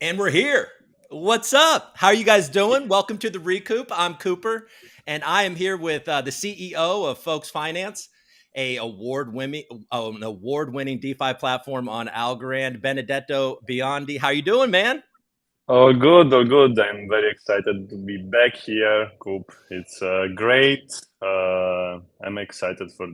And we're here. What's up? How are you guys doing? Welcome to the ReCoop. I'm Cooper, and I am here with the CEO of Folks Finance, an award-winning DeFi platform on Algorand, Benedetto Biondi. How you doing, man? All good, all good. I'm very excited to be back here, Coop. It's great. I'm excited for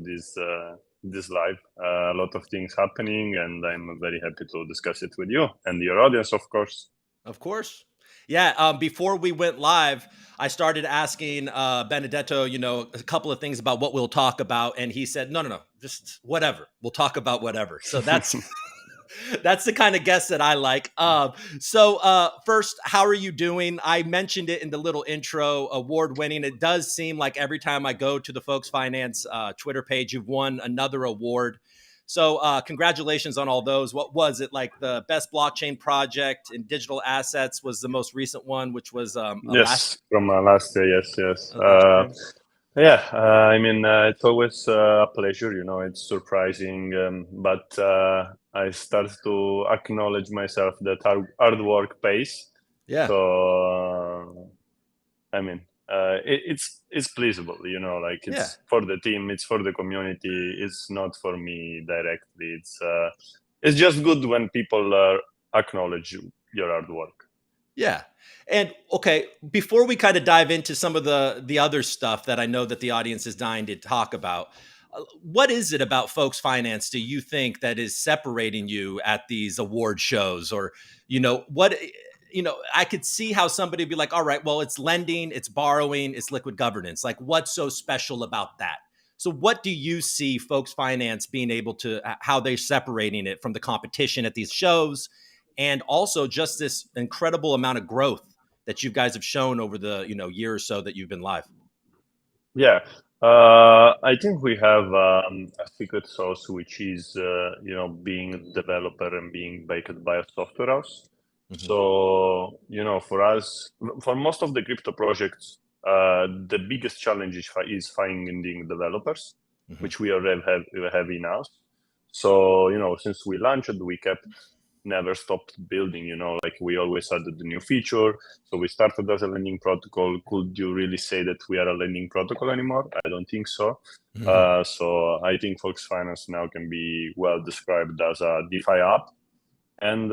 this live. A lot of things happening, and I'm very happy to discuss it with you and your audience, of course. Of course. Yeah. Before we went live, I started asking Benedetto, a couple of things about what we'll talk about, and he said, "No, just whatever. We'll talk about whatever." So that's that's the kind of guest that I like. First, how are you doing? I mentioned it in the little intro, award winning. It does seem like every time I go to the Folks Finance Twitter page, you've won another award. So, congratulations on all those. What was it like? The best blockchain project in digital assets was the most recent one, which was Yes, from last year. Yes, yes. last year. Yeah, I mean, it's always a pleasure, it's surprising, but I start to acknowledge myself that hard work pays. Yeah, So, I mean, it's pleasurable, like yeah. it's for the team, it's for the community, it's not for me directly. It's just good when people acknowledge your hard work. Yeah. And okay, before we kind of dive into some of the other stuff that I know that the audience is dying to talk about, what is it about Folks Finance do you think that is separating you at these award shows? Or, what I could see how somebody would be like, all right, well, it's lending, it's borrowing, it's liquid governance. Like, what's so special about that? So what do you see Folks Finance being able to, how they're separating it from the competition at these shows, and also just this incredible amount of growth that you guys have shown over the year or so that you've been live? Yeah, I think we have a secret sauce, which is being a developer and being backed by a software house. Hmm. So for us, for most of the crypto projects, the biggest challenge is finding developers, Hmm. which we already have in-house. So since we launched, we kept never stopped building, like we always added the new feature. So we started as a lending protocol. Could you really say that we are a lending protocol anymore? I don't think so. Hmm. So I think Fox Finance now can be well described as a DeFi app. And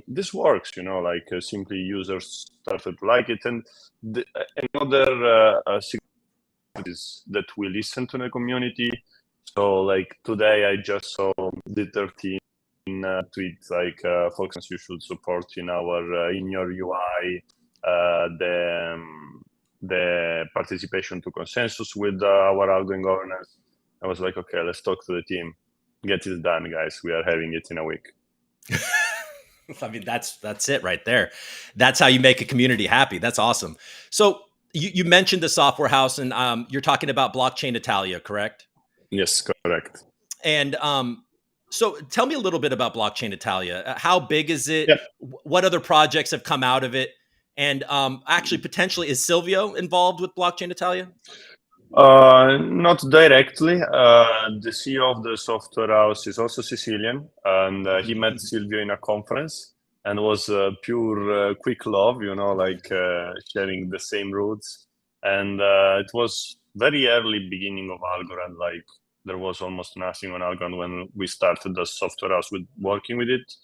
this works, like simply users started to like it. And another secret is that we listen to the community. So like today I just saw the 13 tweets like folks you should support in your UI the participation to consensus with our algo governance. I was like, okay, let's talk to the team, get it done, guys. We are having it in a week. I mean, that's it right there. That's how you make a community happy. That's awesome. So you mentioned the software house, and you're talking about Blockchain Italia, correct? Yes, correct. And so tell me a little bit about Blockchain Italia. How big is it? Yeah. What other projects have come out of it? And actually, potentially, is Silvio involved with Blockchain Italia? Not directly. The CEO of the software house is also Sicilian, and he met Silvio in a conference, and was pure quick love, like sharing the same roots. And it was very early beginning of Algorand, like there was almost nothing on Algorand when we started the software house with working with it.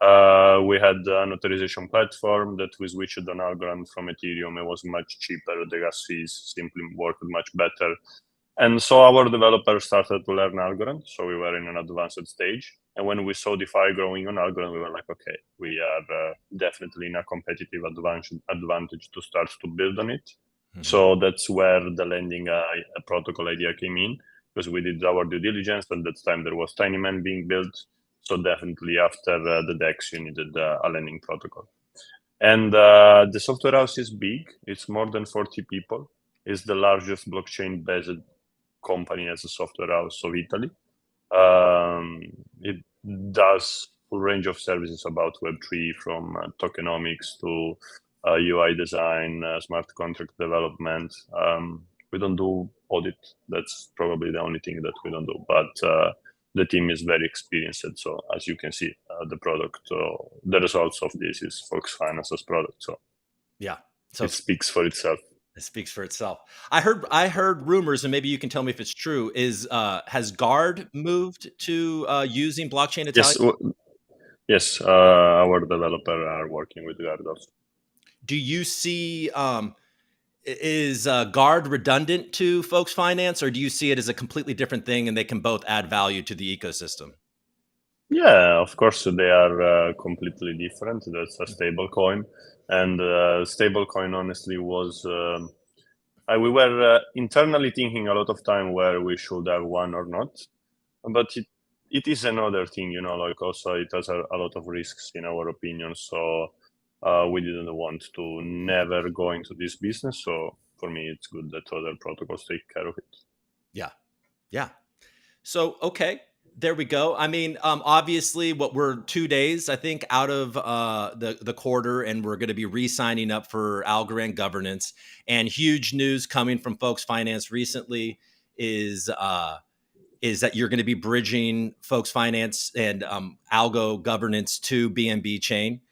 We had an authorization platform that we switched on Algorand from Ethereum. It was much cheaper. The gas fees simply worked much better. And so our developers started to learn Algorand. So we were in an advanced stage. And when we saw DeFi growing on Algorand, we were like, okay, we are definitely in a competitive advantage to start to build on it. Mhm. So that's where the lending protocol idea came in, because we did our due diligence. At that time, there was TinyMan being built. So definitely after the DEX, you needed a lending protocol. And the software house is big. It's more than 40 people. It's the largest blockchain-based company as a software house of Italy. It does full range of services about Web3, from tokenomics to UI design, smart contract development. We don't do audit. That's probably the only thing that we don't do. But the team is very experienced. So as you can see, the product. So the results of this is Fox Finance's product. So Yeah. So it speaks for itself. it speaks for itself. I heard rumors, and maybe you can tell me if it's true. Has Guard moved to using blockchain Italia? Yes. Our developer are working with Gardos. Do you see is Guard redundant to Folks Finance, or do you see it as a completely different thing, and they can both add value to the ecosystem? Yeah, of course they are completely different. That's a stable coin, and stable coin honestly was. We were internally thinking a lot of time where we should have one or not, but it is another thing, like also it has a lot of risks in our opinion. So we didn't want to never go into this business. So for me, it's good that other protocols take care of it. Yeah. Yeah. So, okay, there we go. I mean, obviously what we're 2 days, I think, out of the quarter, and we're going to be re-signing up for Algorand governance. And huge news coming from Folks Finance recently is that you're going to be bridging Folks Finance and ALGO governance to BNB chain.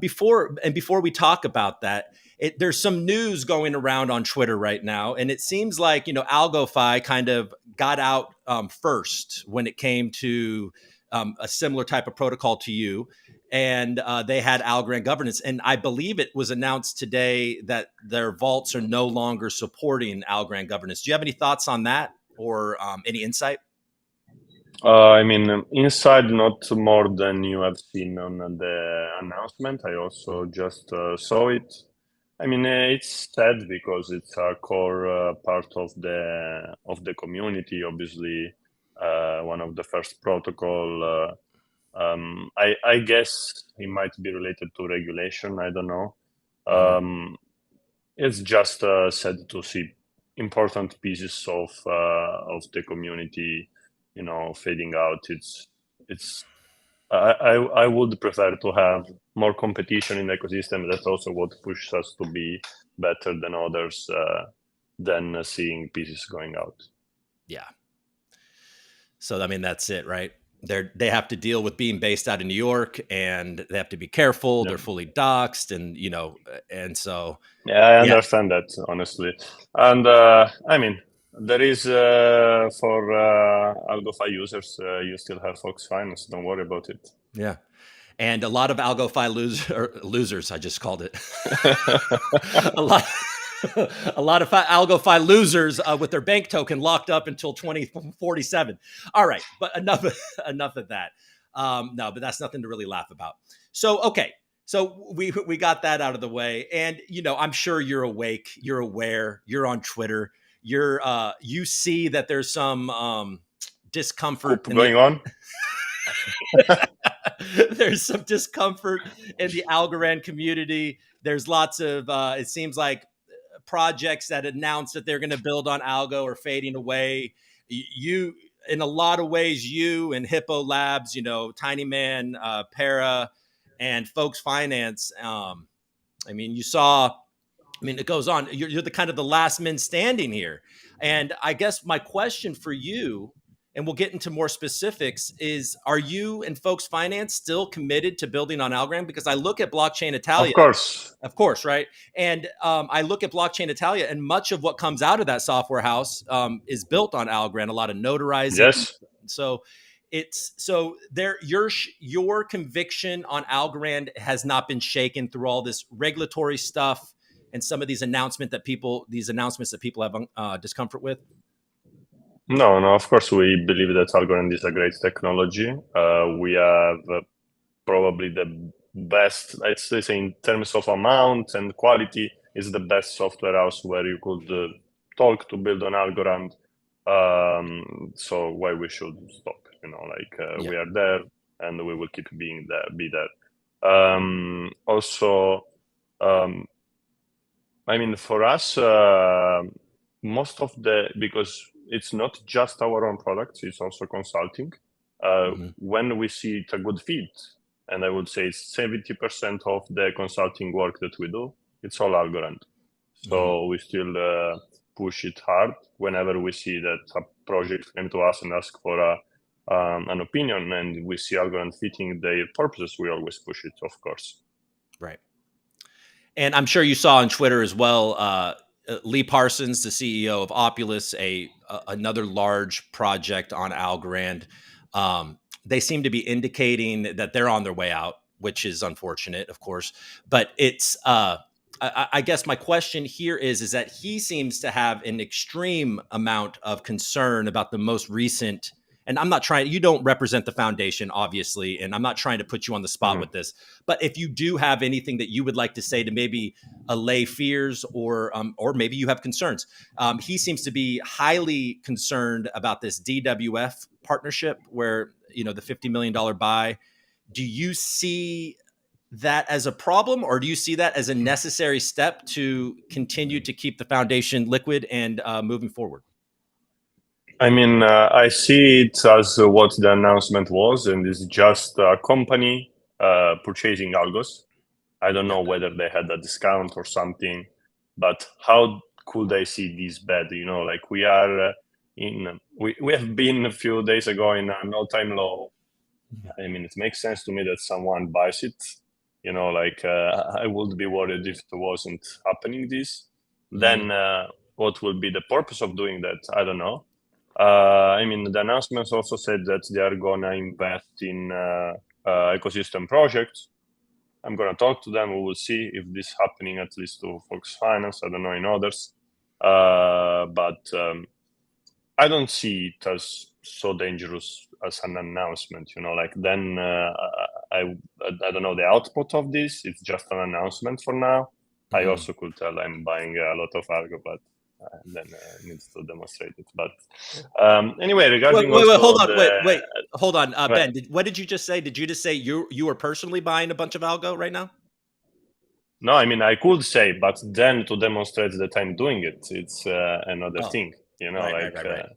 Before we talk about that, there's some news going around on Twitter right now, and it seems like AlgoFi kind of got out first when it came to a similar type of protocol to you, and they had Algorand governance, and I believe it was announced today that their vaults are no longer supporting Algorand governance. Do you have any thoughts on that, or any insight? I mean, inside not more than you have seen on the announcement. I also just saw it. I mean, it's sad because it's a core part of the community. Obviously, one of the first protocol. I guess it might be related to regulation. I don't know. It's just sad to see important pieces of the community, fading out. I would prefer to have more competition in the ecosystem. That's also what pushes us to be better than others, than seeing pieces going out. Yeah. So, I mean, that's it, right? They have to deal with being based out of New York, and they have to be careful. Yeah. They're fully doxxed, and so. Yeah, I understand that, honestly. And I mean, there is for AlgoFi users, you still have Fox Finance. Don't worry about it. Yeah. And a lot of AlgoFi losers, I just called it. a lot of AlgoFi losers with their bank token locked up until 2047. All right, but enough of that. No, but that's nothing to really laugh about. So, okay. So we got that out of the way, and I'm sure you're awake, you're aware, you're on Twitter, you see that there's some discomfort going on. There's some discomfort in the Algorand community. There's lots of it seems like projects that announce that they're going to build on Algo are fading away. You, in a lot of ways, you and Hippo Labs, Tiny Man, Para, and Folks Finance. I mean, it goes on. You're the kind of the last men standing here. And I guess my question for you, and we'll get into more specifics, is are you and Folks Finance still committed to building on Algorand? Because I look at blockchain Italia. Of course, right? And I look at blockchain Italia, and much of what comes out of that software house is built on Algorand, a lot of notarizing. Yes. So your conviction on Algorand has not been shaken through all this regulatory stuff and some of these announcements that people have discomfort with? No, of course we believe that Algorand is a great technology. We have probably the best, let's say, in terms of amount and quality, is the best software house where you could talk to build on Algorand. So why we should stop? We are there, and we will keep be there. Also, I mean, for us, most of because it's not just our own products, it's also consulting. When we see it a good fit, and I would say 70% of the consulting work that we do, it's all Algorand. So we still push it hard whenever we see that a project came to us and ask for a an opinion and we see Algorand fitting their purposes, we always push it, of course. Right. And I'm sure you saw on Twitter as well, Lee Parsons, the CEO of Opulus, another large project on Algorand. They seem to be indicating that they're on their way out, which is unfortunate, of course. But it's, I guess my question here is that he seems to have an extreme amount of concern about the most recent. And I'm not trying, you don't represent the foundation, obviously, and I'm not trying to put you on the spot with this. But if you do have anything that you would like to say to maybe allay fears or maybe you have concerns, he seems to be highly concerned about this DWF partnership where, the $50 million buy. Do you see that as a problem, or do you see that as a necessary step to continue to keep the foundation liquid and moving forward? I mean, I see it as what the announcement was, and it's just a company purchasing algos. I don't know whether they had a discount or something, but how could I see this bad? Like we are we have been a few days ago in an all-time low. I mean, it makes sense to me that someone buys it. I would be worried if it wasn't happening this. Then what will be the purpose of doing that? I don't know. I mean, the announcements also said that they are going to invest in ecosystem projects. I'm going to talk to them. We will see if this is happening, at least to Fox Finance. I don't know in others. But I don't see it as so dangerous as an announcement. Then I don't know the output of this. It's just an announcement for now. I also could tell I'm buying a lot of ALGO, but then needs to demonstrate it. But anyway, regarding wait, hold on, right. Ben. What did you just say? Did you just say you are personally buying a bunch of ALGO right now? No, I mean I could say, but then to demonstrate that I'm doing it, it's another thing. Right.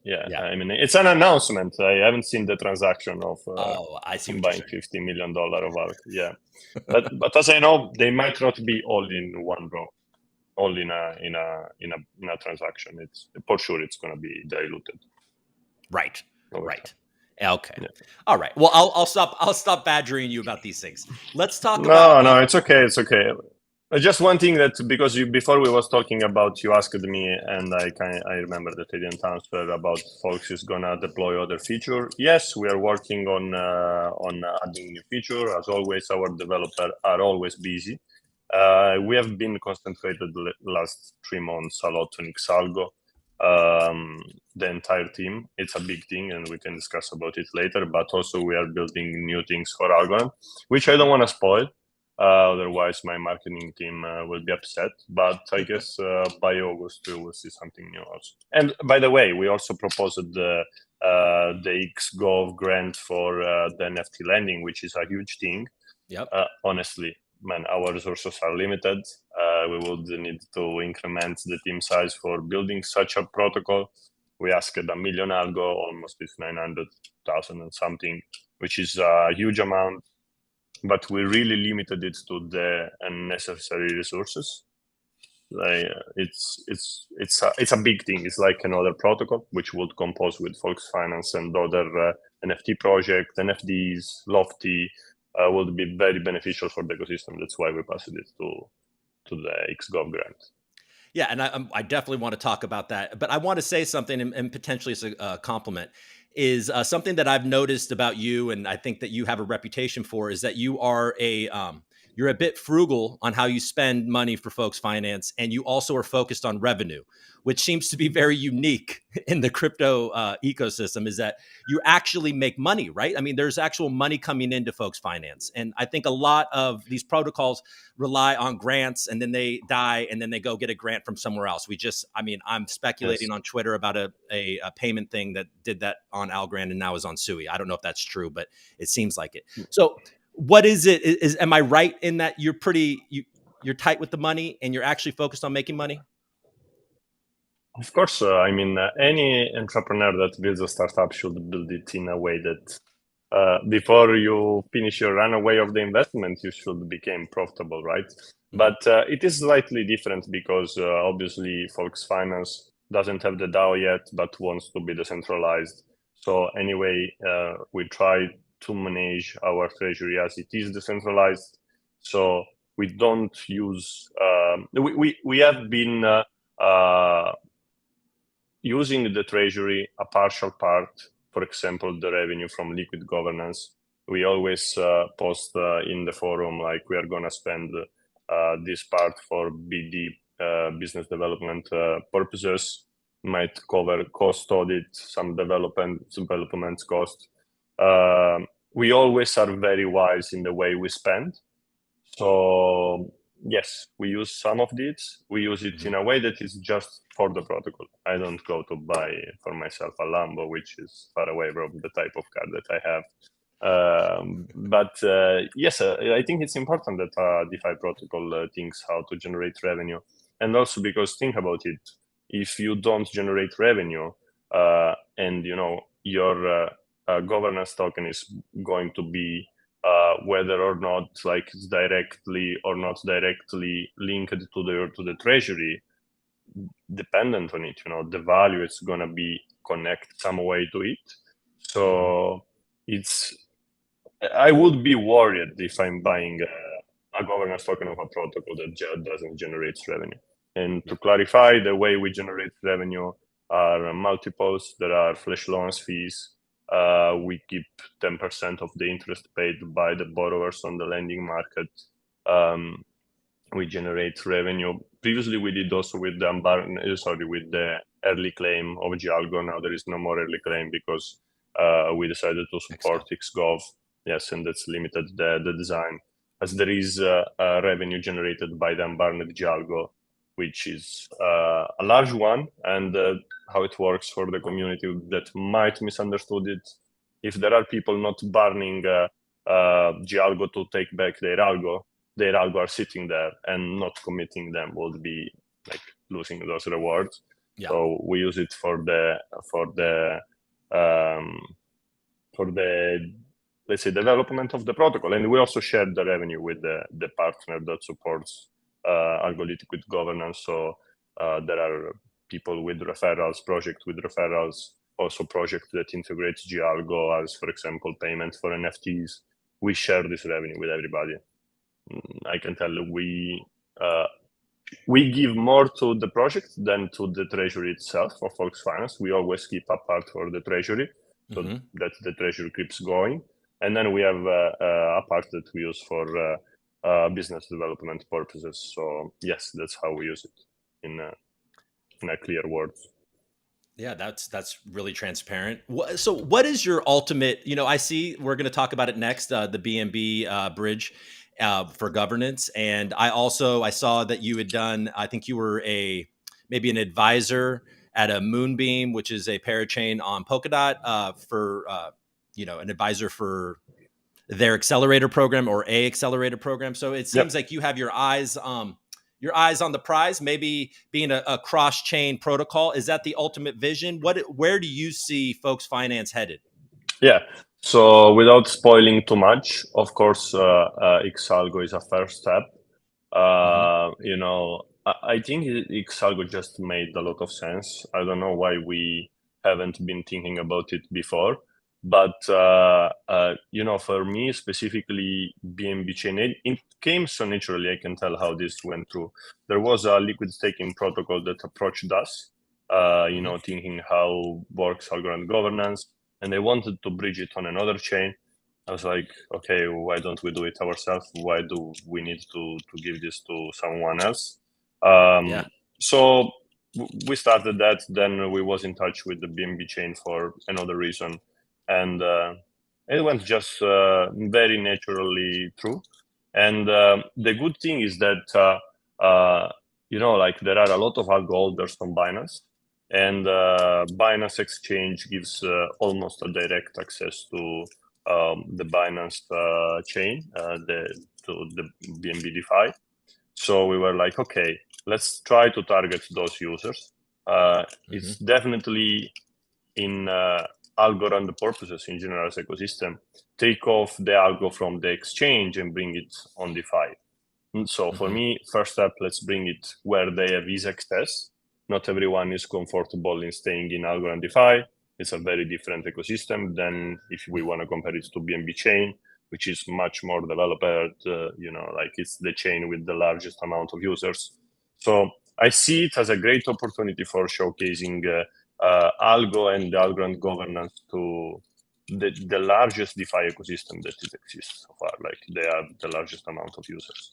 Yeah. I mean, it's an announcement. I haven't seen the transaction of I see buying $50 million of ALGO. Yeah, but as I know, they might not be all in one row, all in a transaction. It's for sure it's going to be diluted. Right. Okay. Yeah. All right. Well, I'll stop badgering you about these things. Let's talk about. No, it's okay. It's okay. Just one thing that because before we was talking about, you asked me, and I remember that I didn't answer about folks is gonna deploy other feature. Yes, we are working on adding new feature. As always, our developers are always busy. We have been concentrated the last 3 months a lot on Xalgo. The entire team. It's a big thing, and we can discuss about it later. But also, we are building new things for Algorand, which I don't want to spoil. Otherwise, my marketing team will be upset. But I guess by August we will see something new also. And by the way, we also proposed the XGov grant for the NFT lending, which is a huge thing. Yep. Honestly, man, our resources are limited. We would need to increment the team size for building such a protocol. We asked $1 million ALGO, almost it's 900,000 and something, which is a huge amount. But we really limited it to the unnecessary resources. It's a big thing. It's like another protocol which would compose with Fox Finance and other NFT projects, NFTs, Lofty. Would be very beneficial for the ecosystem. That's why we passed it to the XGov grant. Yeah, and I definitely want to talk about that. But I want to say something, and potentially it's a compliment, is something that I've noticed about you, and I think that you have a reputation for, is that you are you're a bit frugal on how you spend money for Folks Finance, and you also are focused on revenue, which seems to be very unique in the crypto ecosystem, is that you actually make money, right? I mean, there's actual money coming into Folks Finance. And I think a lot of these protocols rely on grants, and then they die, and then they go get a grant from somewhere else. I'm speculating on Twitter about a payment thing that did that on Algorand and now is on Sui. I don't know if that's true, but it seems like it. So what is it? Am I right in that you're you're tight with the money and you're actually focused on making money? Of course, any entrepreneur that builds a startup should build it in a way that before you finish your runaway of the investment, you should become profitable, right? Mm-hmm. But it is slightly different because obviously Fox Finance doesn't have the DAO yet, but wants to be decentralized. So anyway, we try to manage our treasury as it is decentralized. So we don't use, we have been using the treasury, a partial part, for example, the revenue from liquid governance. We always post in the forum, like we are going to spend this part for BD, business development purposes, might cover cost audit, some development cost. We always are very wise in the way we spend. So yes, we use some of these. We use it in a way that is just for the protocol. I don't go to buy for myself a Lambo, which is far away from the type of car that I have. But yes, I think it's important that DeFi protocol thinks how to generate revenue. And also because think about it, if you don't generate revenue and your governance token is going to be whether or not like it's directly or not directly linked to the treasury, dependent on it, the value is going to be connect some way to it. So I would be worried if I'm buying a governance token of a protocol that doesn't generate revenue. And to clarify, the way we generate revenue are multiples. There are flash loans fees. We keep 10% of the interest paid by the borrowers on the lending market. We generate revenue. Previously, we did also with with the early claim of ALGO. Now there is no more early claim because we decided to support XGov. Yes, and that's limited the design, as there is revenue generated by the unbarred ALGO, which is a large one. And how it works for the community that might misunderstood it. If there are people not burning ALGO to take back their algo are sitting there and not committing them would be like losing those rewards. Yeah. So we use it for the let's say development of the protocol, and we also share the revenue with the partner that supports Algo liquid governance. So there are people with referrals, project with referrals, also project that integrates GAlgo as, for example, payment for NFTs. We share this revenue with everybody. I can tell we give more to the project than to the treasury itself of Volks Finance. We always keep a part for the treasury, so that the treasury keeps going. And then we have a part that we use for business development purposes. So yes, that's how we use it in a clear words. Yeah, that's really transparent. So what is your ultimate, I see we're going to talk about it next, the BNB bridge for governance. And I saw that you had done, I think you were maybe an advisor at a Moonbeam, which is a parachain on Polkadot for, an advisor for their accelerator program or a accelerator program. So it seems like you have your eyes on the prize, maybe being a cross-chain protocol. Is that the ultimate vision? Where do you see Folks Finance headed? Yeah. So without spoiling too much, of course, XAlgo is a first step. I think XAlgo just made a lot of sense. I don't know why we haven't been thinking about it before. But, for me specifically, BNB chain, it came so naturally. I can tell how this went through. There was a liquid staking protocol that approached us, thinking how works Algorand governance, and they wanted to bridge it on another chain. I was like, okay, why don't we do it ourselves? Why do we need to give this to someone else? So we started that. Then we was in touch with the BNB chain for another reason. And it went just very naturally through. And the good thing is that, there are a lot of algo holders from Binance. And Binance Exchange gives almost a direct access to the Binance chain, to the BNB DeFi. So we were like, okay, let's try to target those users. It's definitely in Algorand purposes in general as ecosystem, take off the algo from the exchange and bring it on DeFi. And so for me, first step, let's bring it where they have easy access. Not everyone is comfortable in staying in Algorand DeFi. It's a very different ecosystem than if we want to compare it to BNB chain, which is much more developed, like it's the chain with the largest amount of users. So I see it as a great opportunity for showcasing ALGO and the Algorand governance to the largest DeFi ecosystem that exists so far. Like they have the largest amount of users.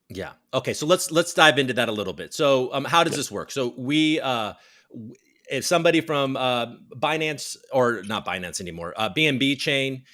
Yeah. Okay. So let's dive into that a little bit. So how does this work? So if somebody from Binance, or not Binance anymore, BNB chain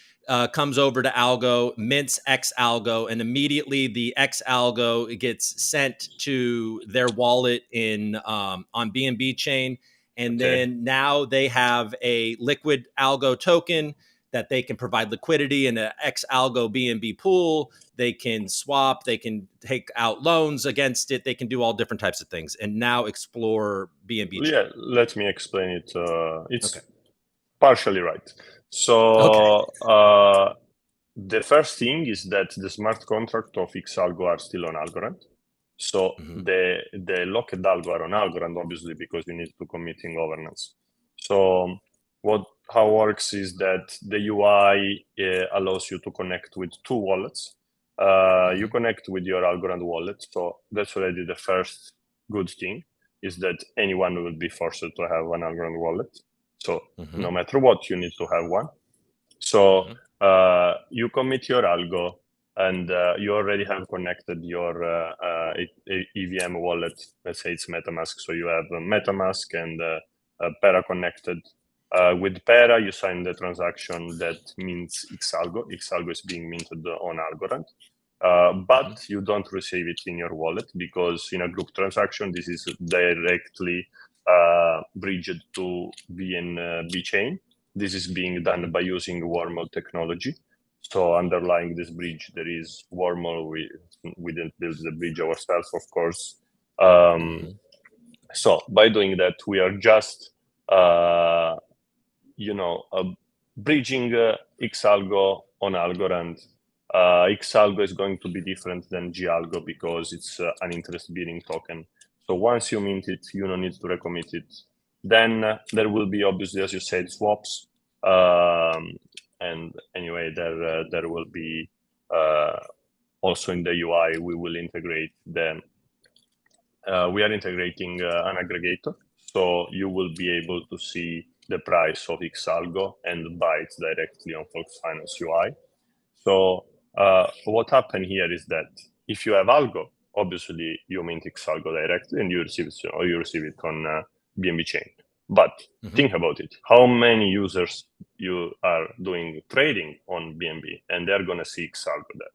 comes over to Algo, mints X Algo, and immediately the X Algo gets sent to their wallet on BNB chain, and then now they have a liquid Algo token that they can provide liquidity in an X Algo BNB pool. They can swap, they can take out loans against it. They can do all different types of things, and now explore BNB chain. Yeah, let me explain it. It's partially right. Okay. So the first thing is that the smart contract of XAlgo are still on Algorand. So the locked algo are on Algorand, obviously, because you need to commit in governance. So how it works is that the UI allows you to connect with two wallets. You connect with your Algorand wallet. So that's already the first good thing, is that anyone will be forced to have an Algorand wallet. So no matter what, you need to have one. So you commit your algo, and you already have connected your EVM wallet. Let's say it's MetaMask. So you have a MetaMask and Pera connected. With Pera, you sign the transaction that mints XAlgo. XAlgo is being minted on Algorand. But you don't receive it in your wallet, because in a group transaction, this is directly bridged to BNB chain. This is being done by using wormhole technology. So underlying this bridge, there is wormhole. We didn't build the bridge ourselves, of course. So by doing that, we are just, bridging XAlgo on Algorand. XAlgo is going to be different than GAlgo because it's an interest-bearing token. So once you mint it, you don't need to recommit it. Then there will be, obviously, as you said, swaps. And anyway, there will be also in the UI, we will integrate them. We are integrating an aggregator, so you will be able to see the price of XAlgo and buy it directly on Fox Finance UI. So what happened here is that if you have Algo, obviously you mint XAlgo directly and you receive it on BNB chain. But think about it. How many users you are doing trading on BNB, and they're going to see XAlgo there.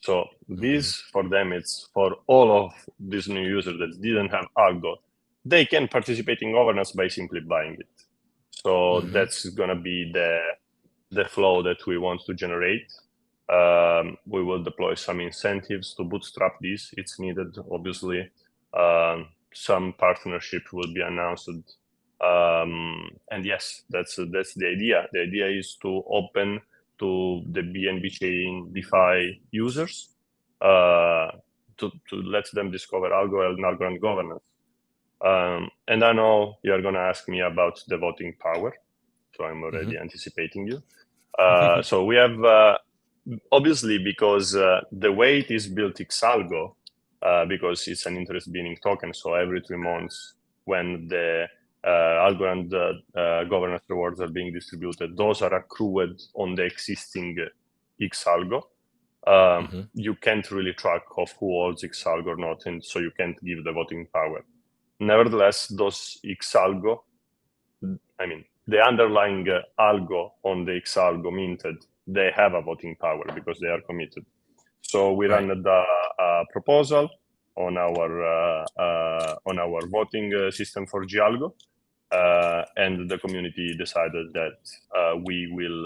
So this, for them, it's for all of these new users that didn't have Algo, they can participate in governance by simply buying it. So that's going to be the flow that we want to generate. We will deploy some incentives to bootstrap this. It's needed, obviously. Some partnership will be announced. And yes, that's the idea. The idea is to open to the BNB chain DeFi users to let them discover Algo and Algorand governance. And I know you're going to ask me about the voting power, so I'm already anticipating you. So we have, obviously, because the way it is built XAlgo, because it's an interest-bearing token, so every 3 months when the Algorand governance rewards are being distributed, those are accrued on the existing XAlgo. You can't really track of who holds XAlgo or not, and so you can't give the voting power. Nevertheless, those XAlgo, I mean, the underlying algo on the XAlgo minted, they have a voting power because they are committed. So we ran the proposal on our voting system for GAlgo, and the community decided that we will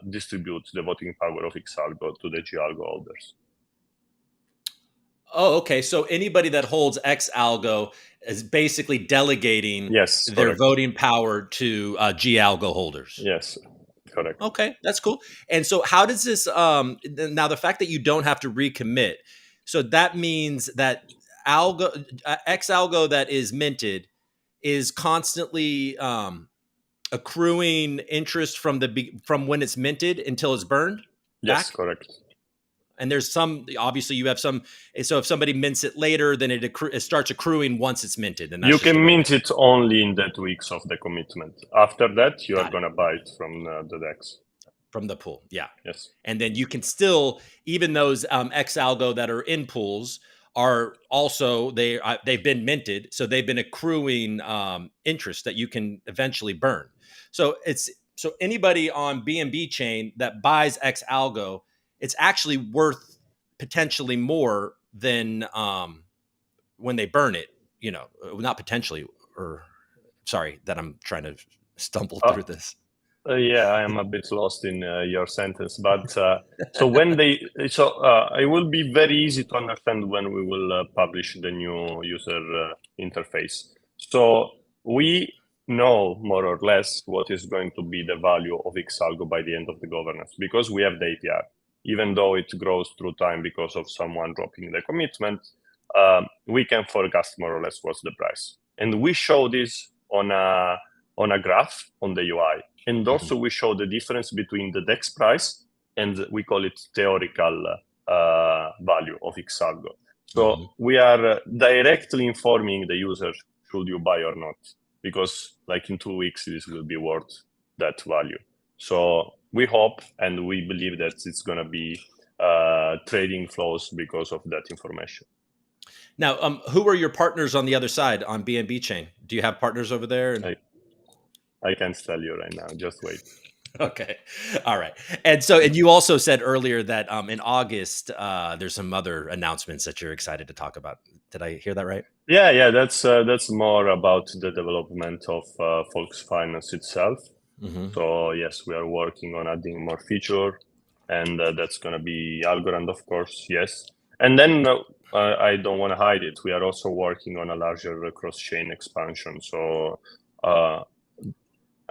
distribute the voting power of XAlgo to the GAlgo holders. Oh, okay. So anybody that holds XAlgo is basically delegating their voting power to GAlgo holders. Yes, correct. Okay, that's cool. And so how does this, now the fact that you don't have to recommit, so that means that XAlgo that is minted is constantly accruing interest from when it's minted until it's burned Yes, back? correct. And there's some, obviously you have some, so if somebody mints it later, then it starts accruing once it's minted. And that's You just can mint it only in that weeks of the commitment. After that, you are going to buy it from the DEX. From the pool, yeah. Yes. And then you can still, even those ALGO that are in pools are also, they've been minted, so they've been accruing interest that you can eventually burn. So anybody on BNB chain that buys ALGO, it's actually worth potentially more than when they burn it. Not potentially, or sorry that I'm trying to stumble through this. Yeah, I am a bit lost in your sentence, but so it will be very easy to understand when we will publish the new user interface. So we know more or less what is going to be the value of XALGO by the end of the governance, because we have the APR. Even though it grows through time because of someone dropping the commitment, we can forecast more or less what's the price. And we show this on a graph on the UI. And also we show the difference between the DEX price and we call it theoretical value of XALGO. So we are directly informing the user, should you buy or not? Because like in 2 weeks, this will be worth that value. So we hope and we believe that it's going to be trading flows because of that information. Now, who are your partners on the other side on BNB chain? Do you have partners over there? I can't tell you right now. Just wait. Okay. All right. And you also said earlier that in August, there's some other announcements that you're excited to talk about. Did I hear that right? Yeah. That's more about the development of Volks Finance itself. So yes, we are working on adding more feature, and that's going to be Algorand, of course. Yes. And then I don't want to hide it. We are also working on a larger cross-chain expansion. So I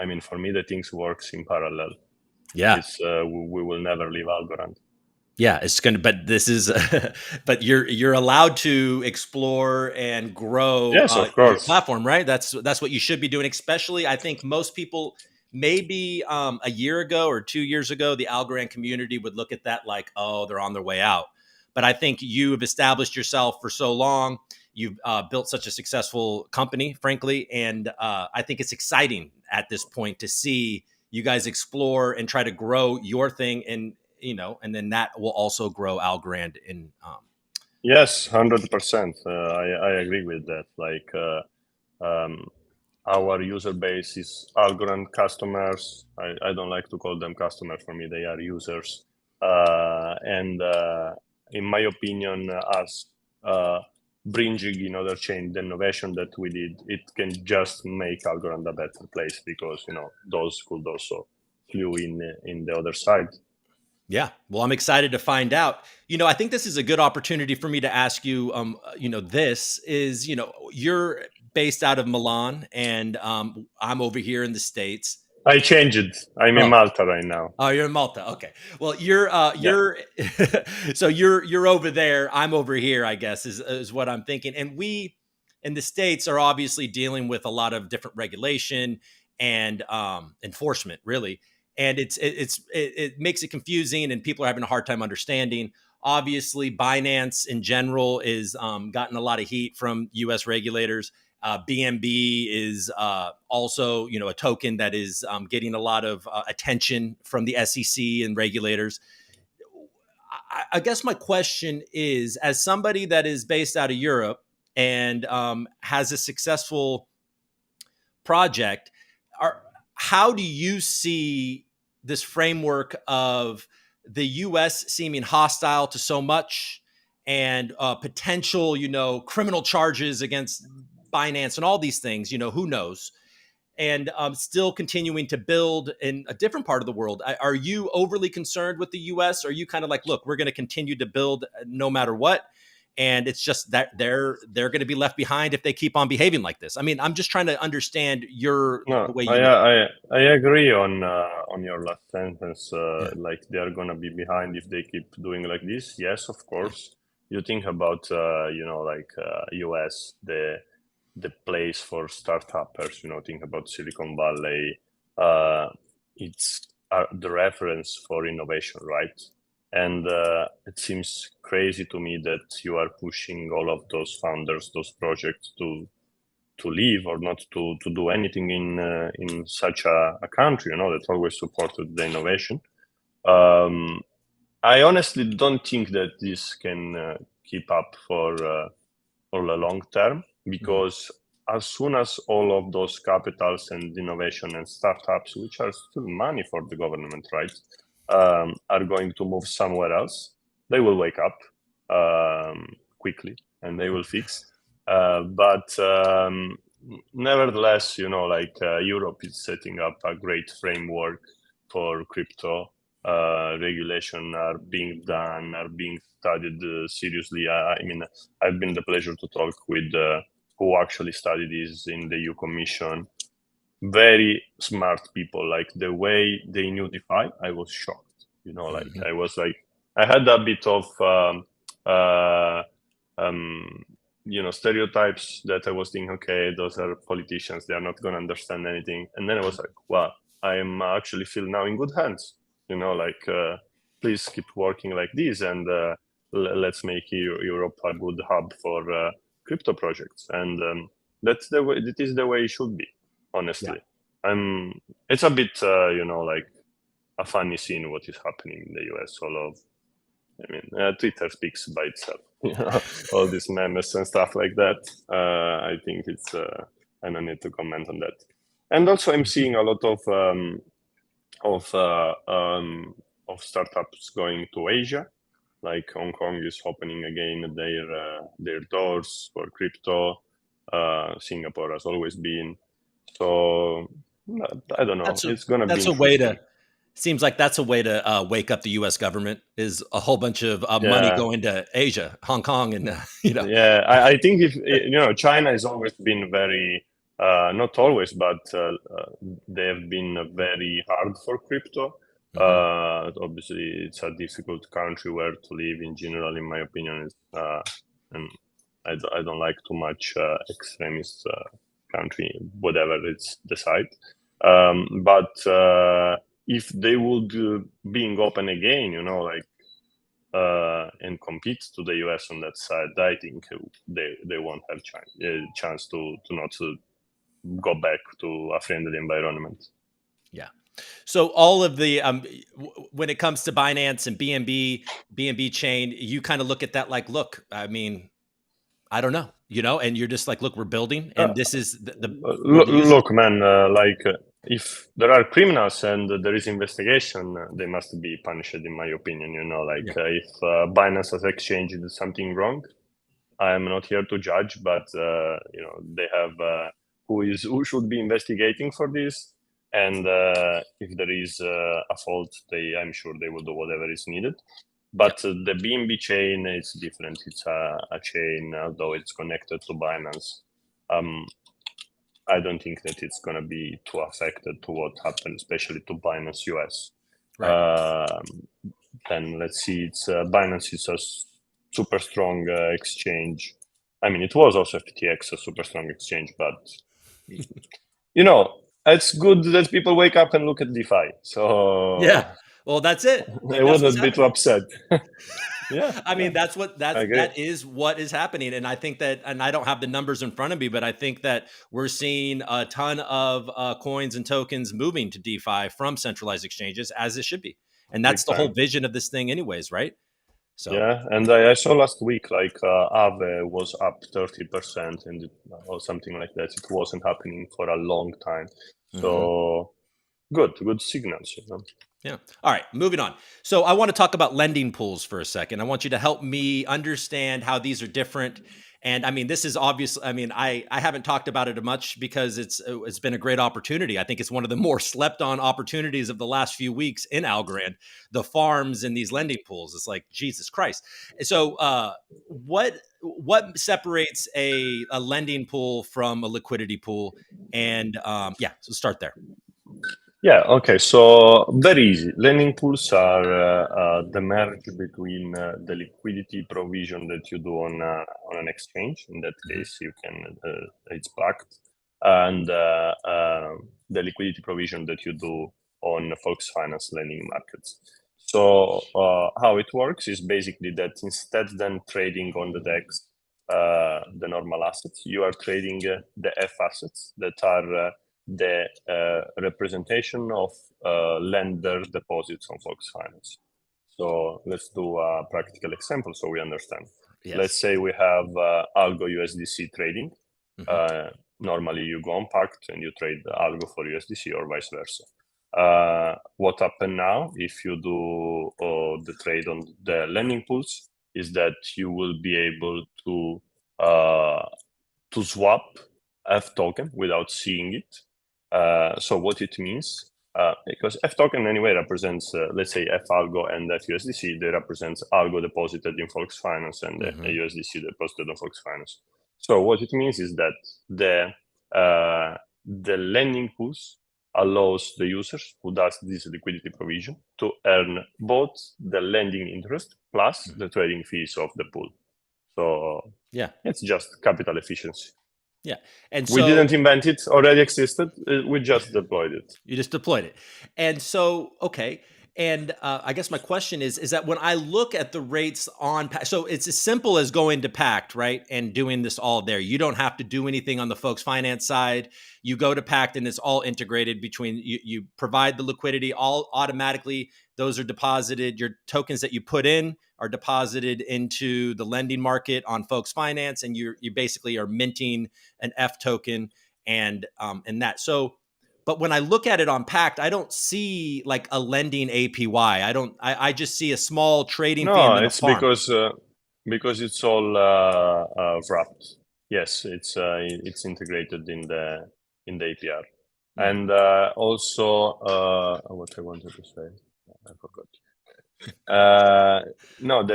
mean, for me, the things works in parallel. Yeah. We will never leave Algorand. Yeah, it's going to, but this is, but you're allowed to explore and grow Yes, of your course. platform, right? That's what you should be doing. Especially, I think most people, maybe a year ago or 2 years ago, the Algorand community would look at that like, oh, they're on their way out. But I think you have established yourself for so long. You've built such a successful company, frankly, and I think it's exciting at this point to see you guys explore and try to grow your thing, and then that will also grow Algorand in. Yes, 100%. I agree with that. Like our user base is Algorand customers. I don't like to call them customers. For me, they are users. And in my opinion, us bringing in other chain, the innovation that we did, it can just make Algorand a better place, because those could also flew in the other side. Yeah, well, I'm excited to find out. I think this is a good opportunity for me to ask you. This is, you're based out of Milan, and I'm over here in the States. I changed it. I'm in Malta right now. Oh, you're in Malta. Okay. Well, you're so you're over there. I'm over here, I guess, is what I'm thinking. And we in the States are obviously dealing with a lot of different regulation and enforcement, really. And it makes it confusing, and people are having a hard time understanding. Obviously, Binance in general is gotten a lot of heat from U.S. regulators. BNB is also, a token that is getting a lot of attention from the SEC and regulators. I guess my question is, as somebody that is based out of Europe and has a successful project, how do you see this framework of the U.S. seeming hostile to so much, and potential, criminal charges against Binance and all these things, who knows, and still continuing to build in a different part of the world? Are you overly concerned with the U.S.? Or are you kind of like, look, we're going to continue to build no matter what, and it's just that they're going to be left behind if they keep on behaving like this? I mean, I'm just trying to understand the way you. I agree on your last sentence. Like, they are gonna be behind if they keep doing like this. Yes, of course. You think about US, the place for startuppers. Think about Silicon Valley. it's the reference for innovation, right? And it seems crazy to me that you are pushing all of those founders, those projects to leave or not to do anything in such a country, that always supported the innovation. I honestly don't think that this can keep up for the long term, because as soon as all of those capitals and innovation and startups, which are still money for the government, right, are going to move somewhere else, they will wake up quickly and they will fix. But nevertheless, Europe is setting up a great framework for crypto. Regulation are being done, are being studied seriously. I mean, I've been the pleasure to talk with who actually studied this in the EU Commission. Very smart people. Like the way they knew DeFi, I was shocked. I was like, I had a bit of stereotypes that I was thinking, okay, those are politicians, they are not going to understand anything. And then I was like, wow, I am actually feel now in good hands. Please keep working like this, and let's make Europe a good hub for crypto projects. And that's the way. It is the way it should be. Honestly, it's a bit, like a funny scene what is happening in the US. Twitter speaks by itself. All these memes and stuff like that. I think it's. I don't need to comment on that. And also, I'm seeing a lot of startups going to Asia. Like Hong Kong is opening again their doors for crypto. Singapore has always been. So I don't know. It's gonna be interesting. Seems like that's a way to wake up the U.S. government, is a whole bunch of money going to Asia, Hong Kong, and Yeah, I think if China has always been very not always, but they have been very hard for crypto. Obviously, it's a difficult country where to live in general, in my opinion. And I don't like too much extremist country, whatever it's decide. But if they would being open again, and compete to the US on that side, I think they won't have chance to not go back to a friendly environment. Yeah. So all of the when it comes to Binance and BNB chain, you kind of look at that like, look, I mean, I don't know, and you're just like, look, we're building, and this is look, man, if there are criminals and there is investigation, they must be punished, in my opinion. If Binance has exchanged something wrong, I am not here to judge, but they have who should be investigating for this, and if there is a fault, I'm sure they will do whatever is needed. But the BNB chain is different. It's a chain, although it's connected to Binance. I don't think that it's going to be too affected to what happened, especially to Binance US. Right. Then let's see. Binance is a super strong exchange. I mean, it was also FTX, a super strong exchange, but it's good that people wake up and look at DeFi. So yeah, well, that's it. I wouldn't be too upset. Yeah, I mean, that is what is happening. And I think that, and I don't have the numbers in front of me, but I think that we're seeing a ton of coins and tokens moving to DeFi from centralized exchanges, as it should be. And that's the whole vision of this thing anyways, right? So yeah, and I saw last week, like Aave was up 30% or something like that. It wasn't happening for a long time. So good signals. Yeah. All right. Moving on. So I want to talk about lending pools for a second. I want you to help me understand how these are different. And I mean, this is obviously, I mean, I haven't talked about it much because it's been a great opportunity. I think it's one of the more slept on opportunities of the last few weeks in Algorand, the farms and these lending pools. It's like, Jesus Christ. So what separates a lending pool from a liquidity pool? And so start there. Yeah, okay, so very easy. Lending pools are the merge between the liquidity provision that you do on an exchange. In that case, you can it's backed, and the liquidity provision that you do on Fox Finance lending markets. So how it works is basically that instead than trading on the DEX the normal assets, you are trading the F assets that are the representation of lender deposits on Fox Finance. So let's do a practical example so we understand. Yes. Let's say we have ALGO USDC trading. Normally you go on Pact and you trade ALGO for USDC or vice versa. What happens now if you do the trade on the lending pools is that you will be able to swap F token without seeing it. So what it means, because F token anyway represents, let's say F Algo and F USDC, they represent Algo deposited in Fox Finance and USDC deposited on Fox Finance. So what it means is that the lending pools allows the users who does this liquidity provision to earn both the lending interest plus the trading fees of the pool. So yeah, it's just capital efficiency. Yeah. And we didn't invent it, already existed. We just deployed it. You just deployed it. And so, okay. And I guess my question is that when I look at the rates on, so it's as simple as going to Pact, right? And doing this all there. You don't have to do anything on the Folks Finance side. You go to Pact and it's all integrated between, you provide the liquidity all automatically. Those are deposited. Your tokens that you put in are deposited into the lending market on Folks Finance. And you basically are minting an F token and that. So, but when I look at it on Pact, I don't see like a lending APY. I just see a small trading fee. No, it's because it's all wrapped. Yes, it's integrated in the APR. And also, what I wanted to say, I forgot. No,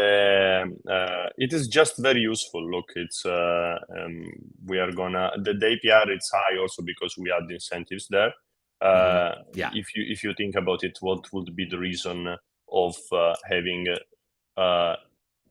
it is just very useful. Look, it's we are gonna the APR. It's high also because we add incentives there. If you think about it, what would be the reason of having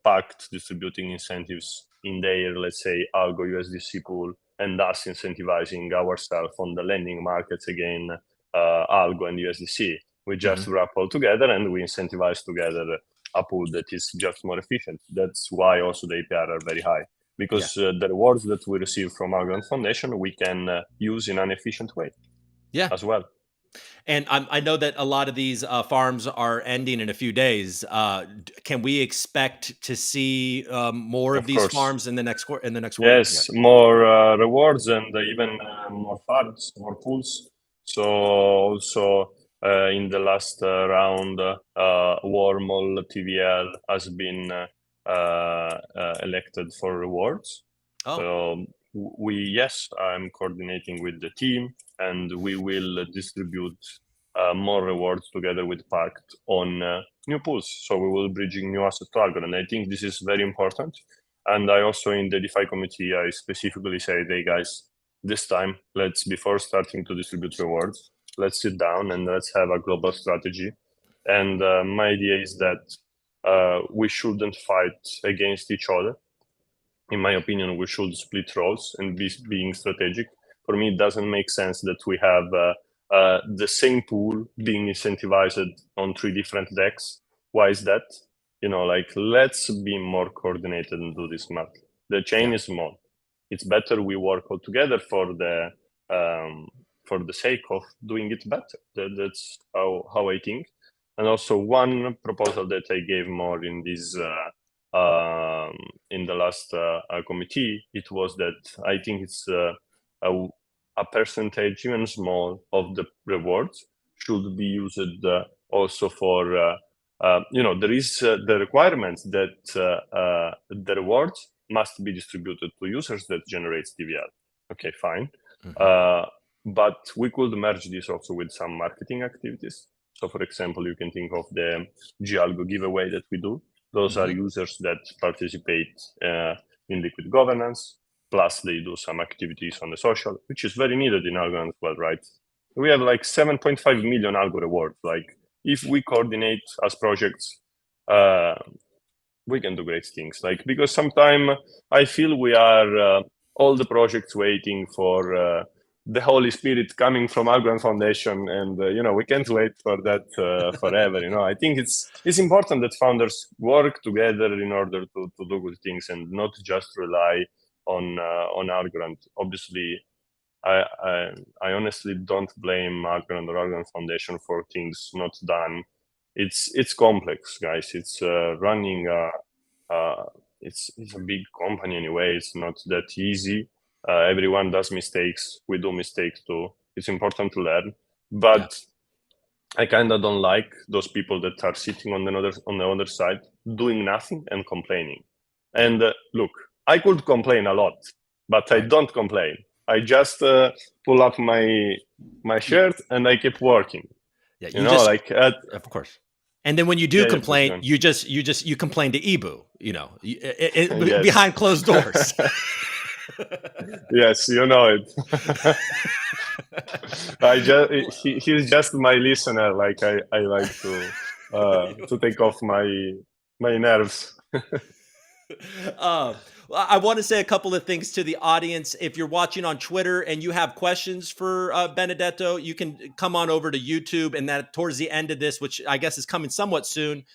Pact distributing incentives in their, let's say, Algo USDC pool, and thus incentivizing ourselves on the lending markets again, Algo and USDC? We just wrap all together and we incentivize together a pool that is just more efficient. That's why also the APR are very high, because the rewards that we receive from Algorand Foundation, we can use in an efficient way as well. And I know that a lot of these farms are ending in a few days. Can we expect to see more of these farms in the next quarter? Yes, more rewards and even more farms, more pools. So also in the last round, Wormhole TVL has been elected for rewards. So I'm coordinating with the team, and we will distribute more rewards together with Pact on new pools. So we will bridging new asset to Algorand. And I think this is very important. And I also, in the DeFi committee, I specifically say, hey guys, this time, before starting to distribute rewards, let's sit down and let's have a global strategy. And my idea is that we shouldn't fight against each other. In my opinion, we should split roles and being strategic. For me, it doesn't make sense that we have the same pool being incentivized on 3 different decks. Why is that? Let's be more coordinated and do this math. The chain is small. It's better we work all together for the sake of doing it better. That's how I think. And also one proposal that I gave more in this in the last committee, it was that I think it's a percentage, even small, of the rewards should be used also for, there is the requirement that the rewards must be distributed to users that generates TVL. Okay, fine. But we could merge this also with some marketing activities. So for example, you can think of the GALGO giveaway that we do. Those are users that participate in liquid governance, plus they do some activities on the social, which is very needed in Algorand as well, right? We have like 7.5 million Algo rewards. Like if we coordinate as projects, we can do great things. Like, because sometimes I feel we are all the projects waiting for the Holy Spirit coming from Algorand Foundation, and we can't wait for that forever. I think it's important that founders work together in order to do good things and not just rely on Algorand. Obviously, I honestly don't blame Algorand or Algorand Foundation for things not done. It's complex, guys. It's running. It's a big company anyway. It's not that easy. Everyone does mistakes. We do mistakes too. It's important to learn, but I kind of don't like those people that are sitting on the other side doing nothing and complaining. And look, I could complain a lot, but I don't complain. I just pull up my shirt and I keep working. Yeah, of course. And then when you do complain, you complain to Ibu, behind closed doors. Yes, you know it. He's just my listener. Like I like to take off my nerves. I want to say a couple of things to the audience. If you're watching on Twitter and you have questions for Benedetto, you can come on over to YouTube, and that towards the end of this, which I guess is coming somewhat soon,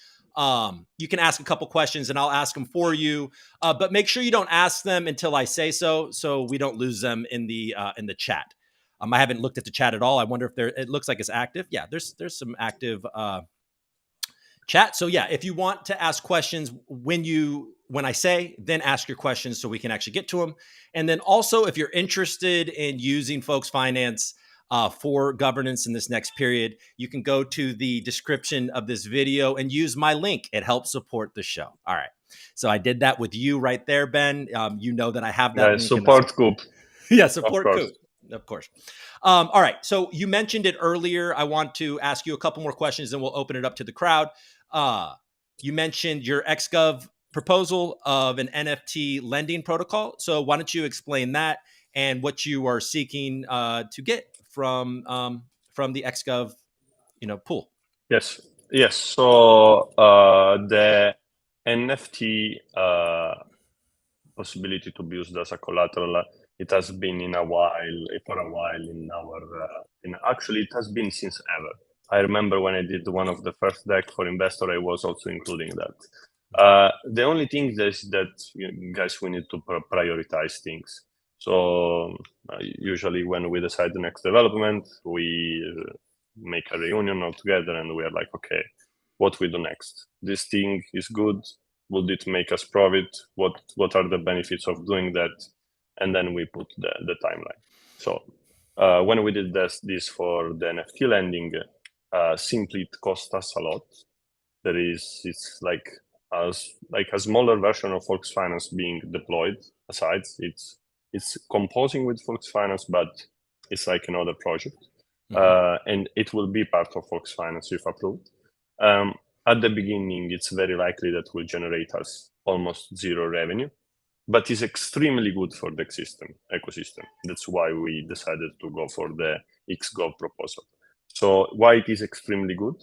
you can ask a couple questions and I'll ask them for you. But make sure you don't ask them until I say so we don't lose them in the chat. I haven't looked at the chat at all. I wonder if it looks like it's active. Yeah, there's some active chat. So yeah, if you want to ask questions when I say, then ask your questions so we can actually get to them. And then also, if you're interested in using Folks Finance for governance in this next period, you can go to the description of this video and use my link. It helps support the show. All right. So I did that with you right there, Ben. You know that I have that link. Support Coop. Yeah, support Coop. Of course. All right. So you mentioned it earlier. I want to ask you a couple more questions, and we'll open it up to the crowd. You mentioned your XGov proposal of an NFT lending protocol. So why don't you explain that and what you are seeking to get from the XGov, pool? Yes. So the NFT possibility to be used as a collateral, it has been for a while in our. Actually, it has been since ever. I remember when I did one of the first deck for investor, I was also including that. The only thing is that guys, we need to prioritize things. So usually when we decide the next development, we make a reunion all together and we are like, okay, what we do next? This thing is good. Would it make us profit? What are the benefits of doing that? And then we put the timeline. So when we did this for the NFT lending, simply it cost us a lot. It's like a smaller version of Folks Finance being deployed aside. It's composing with Folks Finance, but it's like another project. And it will be part of Folks Finance if approved. At the beginning, it's very likely that will generate us almost zero revenue, but it's extremely good for the ecosystem. That's why we decided to go for the XGov proposal. So why it is extremely good?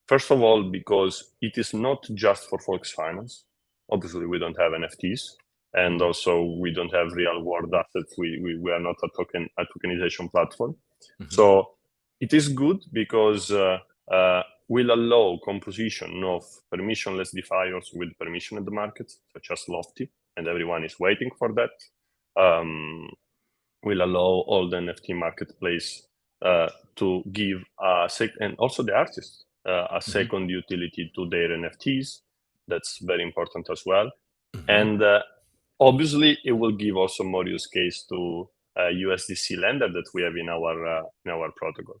First of all, because it is not just for Folks Finance. Obviously, we don't have NFTs, and also we don't have real world assets. We are not a tokenization platform. So it is good because will allow composition of permissionless DeFiers with permission in the market, such as Lofty, and everyone is waiting for that. Will allow all the NFT marketplace to give and also the artists a second utility to their NFTs. That's very important as well. And obviously, it will give also more use case to USDC lender that we have in our protocol.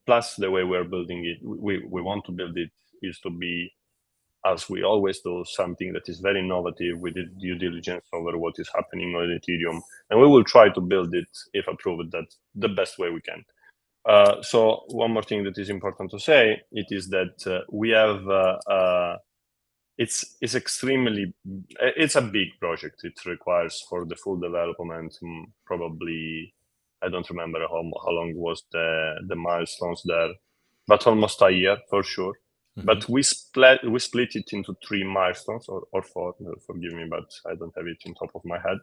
Plus, the way we're building it, we want to build it is to be, as we always do, something that is very innovative. We did due diligence over what is happening on Ethereum, and we will try to build it, if approved, that the best way we can. So one more thing that is important to say, it is that we have, it's a big project. It requires for the full development, probably, I don't remember how long was the milestones there, but almost a year for sure. But we split it into 3 milestones or 4. Forgive me, but I don't have it on top of my head.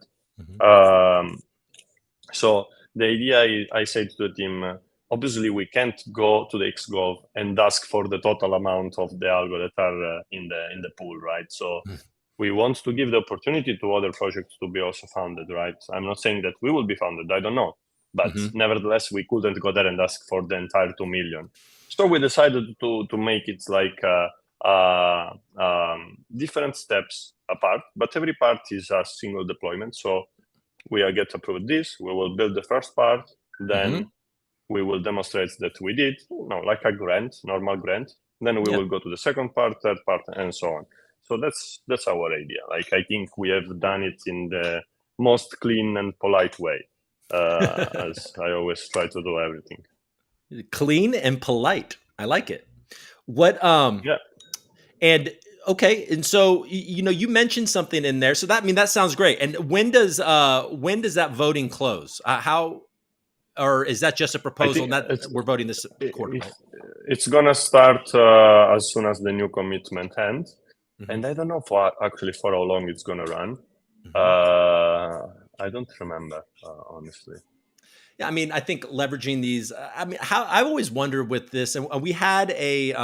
So the idea is, I said to the team, obviously we can't go to the XGov and ask for the total amount of the algo that are in the pool, right? So we want to give the opportunity to other projects to be also founded, right? I'm not saying that we will be founded, I don't know. But nevertheless, we couldn't go there and ask for the entire 2 million. So we decided to make it like different steps apart, but every part is a single deployment. So we get approved this, we will build the first part, then we will demonstrate that we did, like a grant, normal grant. Then we will go to the second part, third part, and so on. So that's our idea. Like, I think we have done it in the most clean and polite way, as I always try to do everything. Clean and polite. I like it. What Yeah. And okay, and so you mentioned something in there. So that sounds great. And when does that voting close? How, or is that just a proposal? We're voting this quarter, right? It's gonna start as soon as the new commitment ends, and I don't know for how long it's gonna run. I don't remember, honestly. Yeah, I mean, I think leveraging these. How I've always wondered with this, and we had a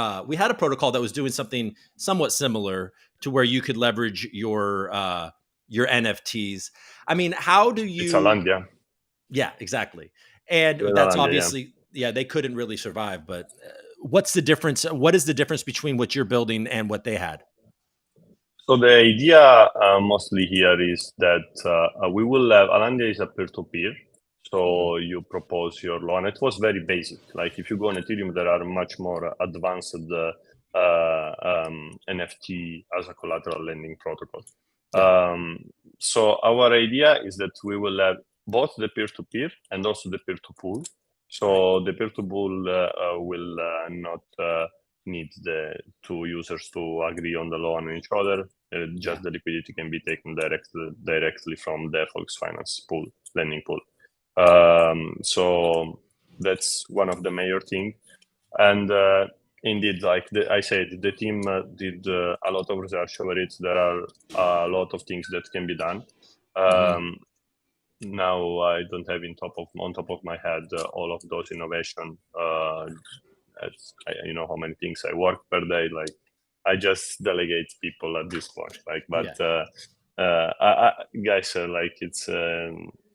protocol that was doing something somewhat similar to where you could leverage your NFTs. I mean, how do you? It's Alandia. Yeah, exactly, and that's obviously they couldn't really survive. But what's the difference? What is the difference between what you're building and what they had? So the idea mostly here is that we will have Alandia is a peer-to-peer. So you propose your loan. It was very basic. Like, if you go on Ethereum, there are much more advanced NFT as a collateral lending protocol. So our idea is that we will have both the peer-to-peer and also the peer-to-pool. So the peer-to-pool will not need the two users to agree on the loan on each other. Just the liquidity can be taken directly from the Volks Finance pool, lending pool. So that's one of the major things. And indeed, like I said, the team did a lot of research over it. There are a lot of things that can be done. Now I don't have on top of my head all of those innovations. You know how many things I work per day. Like, I just delegate people at this point. Like, but guys, like, it's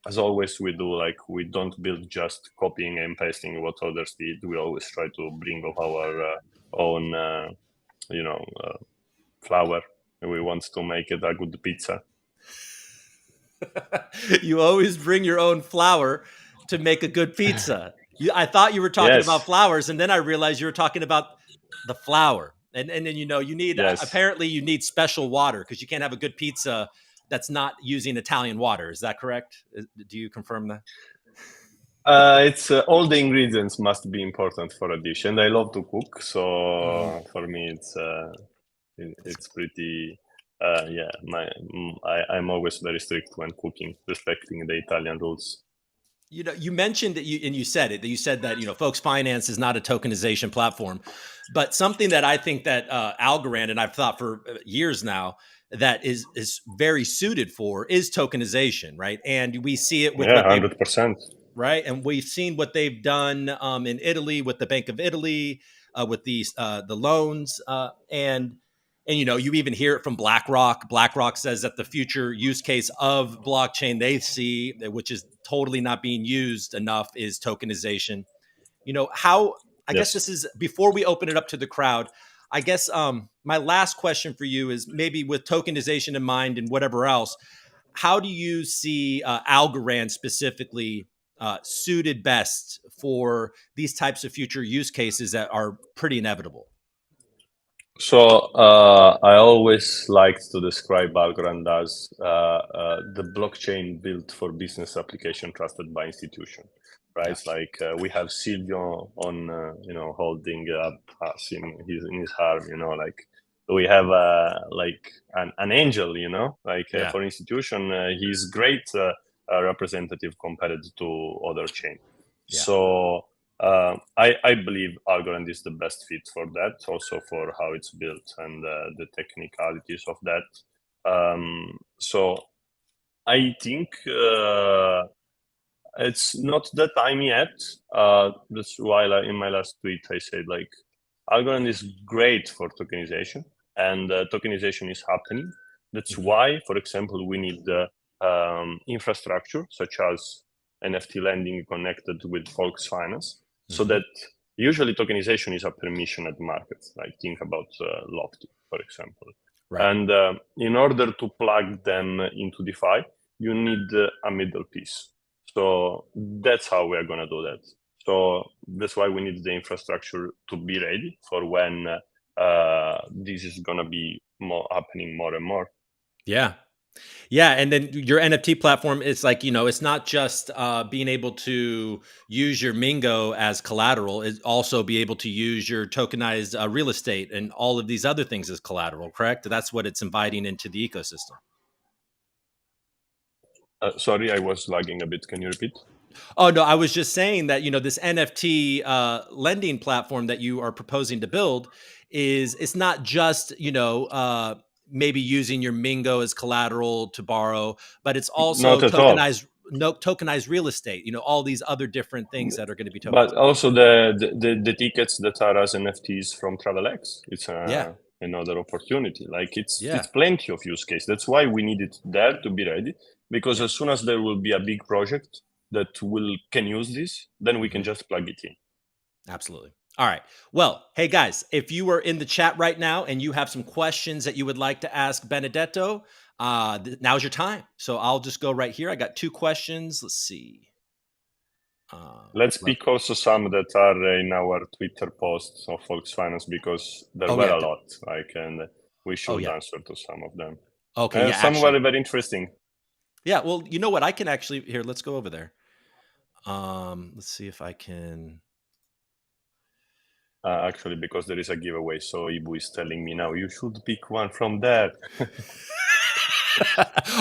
as always we do. Like, we don't build just copying and pasting what others did. We always try to bring up our own, flour. We want to make it a good pizza. You always bring your own flour to make a good pizza. I thought you were talking about flowers, and then I realized you were talking about the flour. And then you need apparently you need special water, because you can't have a good pizza that's not using Italian water. Is that correct? Do you confirm that? It's all the ingredients must be important for a dish, and I love to cook, so for me it's pretty. I'm always very strict when cooking, respecting the Italian rules. You mentioned that you said that Folks Finance is not a tokenization platform, but something that I think that Algorand, and I've thought for years now, that is very suited for is tokenization, right? And we see it with 100%. Right, and we've seen what they've done in Italy with the Bank of Italy, with the loans, and you even hear it from BlackRock. BlackRock says that the future use case of blockchain they see, which is totally not being used enough, is tokenization. I guess this is, before we open it up to the crowd, I guess my last question for you is, maybe with tokenization in mind and whatever else, how do you see Algorand specifically suited best for these types of future use cases that are pretty inevitable? So I always liked to describe Algorand as the blockchain built for business application trusted by institution, right? Yeah. Like we have Silvio on, holding up us in his arm, like we have like an angel, for institution, he's great representative compared to other chain. Yeah. So I believe Algorand is the best fit for that, also for how it's built and the technicalities of that. So I think It's not the time yet. That's why in my last tweet I said like Algorand is great for tokenization, and tokenization is happening. That's why, for example, we need infrastructure such as NFT lending connected with folks finance, so that usually tokenization is a permissioned market. Like think about Lofty, for example. Right. And in order to plug them into DeFi, you need a middle piece. So that's how we're going to do that. So that's why we need the infrastructure to be ready for when this is going to be happening more and more. Yeah. Yeah. And then your NFT platform is like, it's not just being able to use your Mingo as collateral, it's also be able to use your tokenized real estate and all of these other things as collateral, correct? That's what it's inviting into the ecosystem. Sorry, I was lagging a bit. Can you repeat? Oh, no, I was just saying that, this NFT lending platform that you are proposing to build it's not just, maybe using your Mingo as collateral to borrow, but it's also Not at all. tokenized real estate, all these other different things that are going to be tokenized. But also the tickets that are as NFTs from TravelX, it's another opportunity. Like it's plenty of use case. That's why we need it there to be ready, because as soon as there will be a big project that can use this, then we can just plug it in. Absolutely. All right. Well, hey guys, if you are in the chat right now and you have some questions that you would like to ask Benedetto, now's your time. So I'll just go right here. I got 2 questions. Let's see. Let's pick also some that are in our Twitter posts of Folks Finance, because there were a lot. And we should answer to some of them. Okay. Some were very interesting. Yeah. Well, you know what? I can actually here. Let's go over there. Let's see if I can. Actually, because there is a giveaway, so Ibu is telling me now you should pick one from there.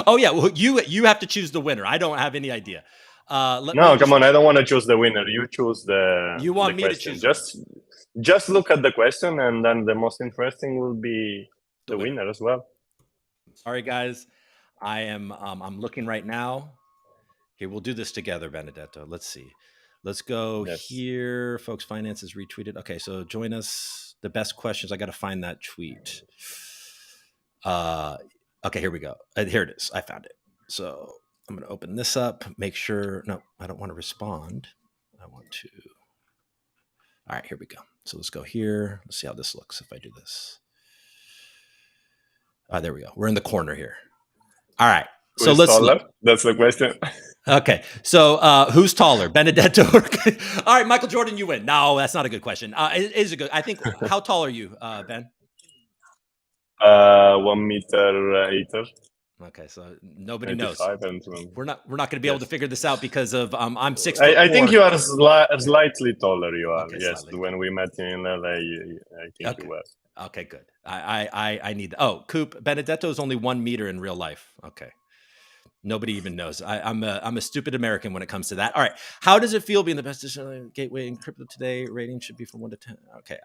Oh yeah, well you have to choose the winner. I don't have any idea. No, come on, I don't want to choose the winner. You choose the. You want the me question. to choose? Just look at the question, and then the most interesting will be the winner as well. Sorry, guys, I'm looking right now. Here, we'll do this together, Benedetto. Let's see. Let's go here. Folks, Finance is retweeted. Okay, so join us. The best questions. I got to find that tweet. Okay, here we go. Here it is. I found it. So I'm going to open this up. Make sure. No, I don't want to respond. I want to. All right, here we go. So let's go here. Let's see how this looks if I do this. There we go. We're in the corner here. All right. So let's taller? That's the question. Okay. So who's taller, Benedetto? All right, Michael Jordan, you win. No, that's not a good question. It is a good. I think. How tall are you, Ben? 1 meter 8. Okay, so nobody knows. We're not going to be able to figure this out because of I'm 6 foot. I think you are slightly taller. You are. Okay, yes. Slightly. When we met in LA, I think you were. Okay, good. I need. Coop, Benedetto is only 1 meter in real life. Okay. Nobody even knows. I'm a stupid American when it comes to that. All right. How does it feel being the best gateway in crypto today? Rating should be from 1 to 10. Okay.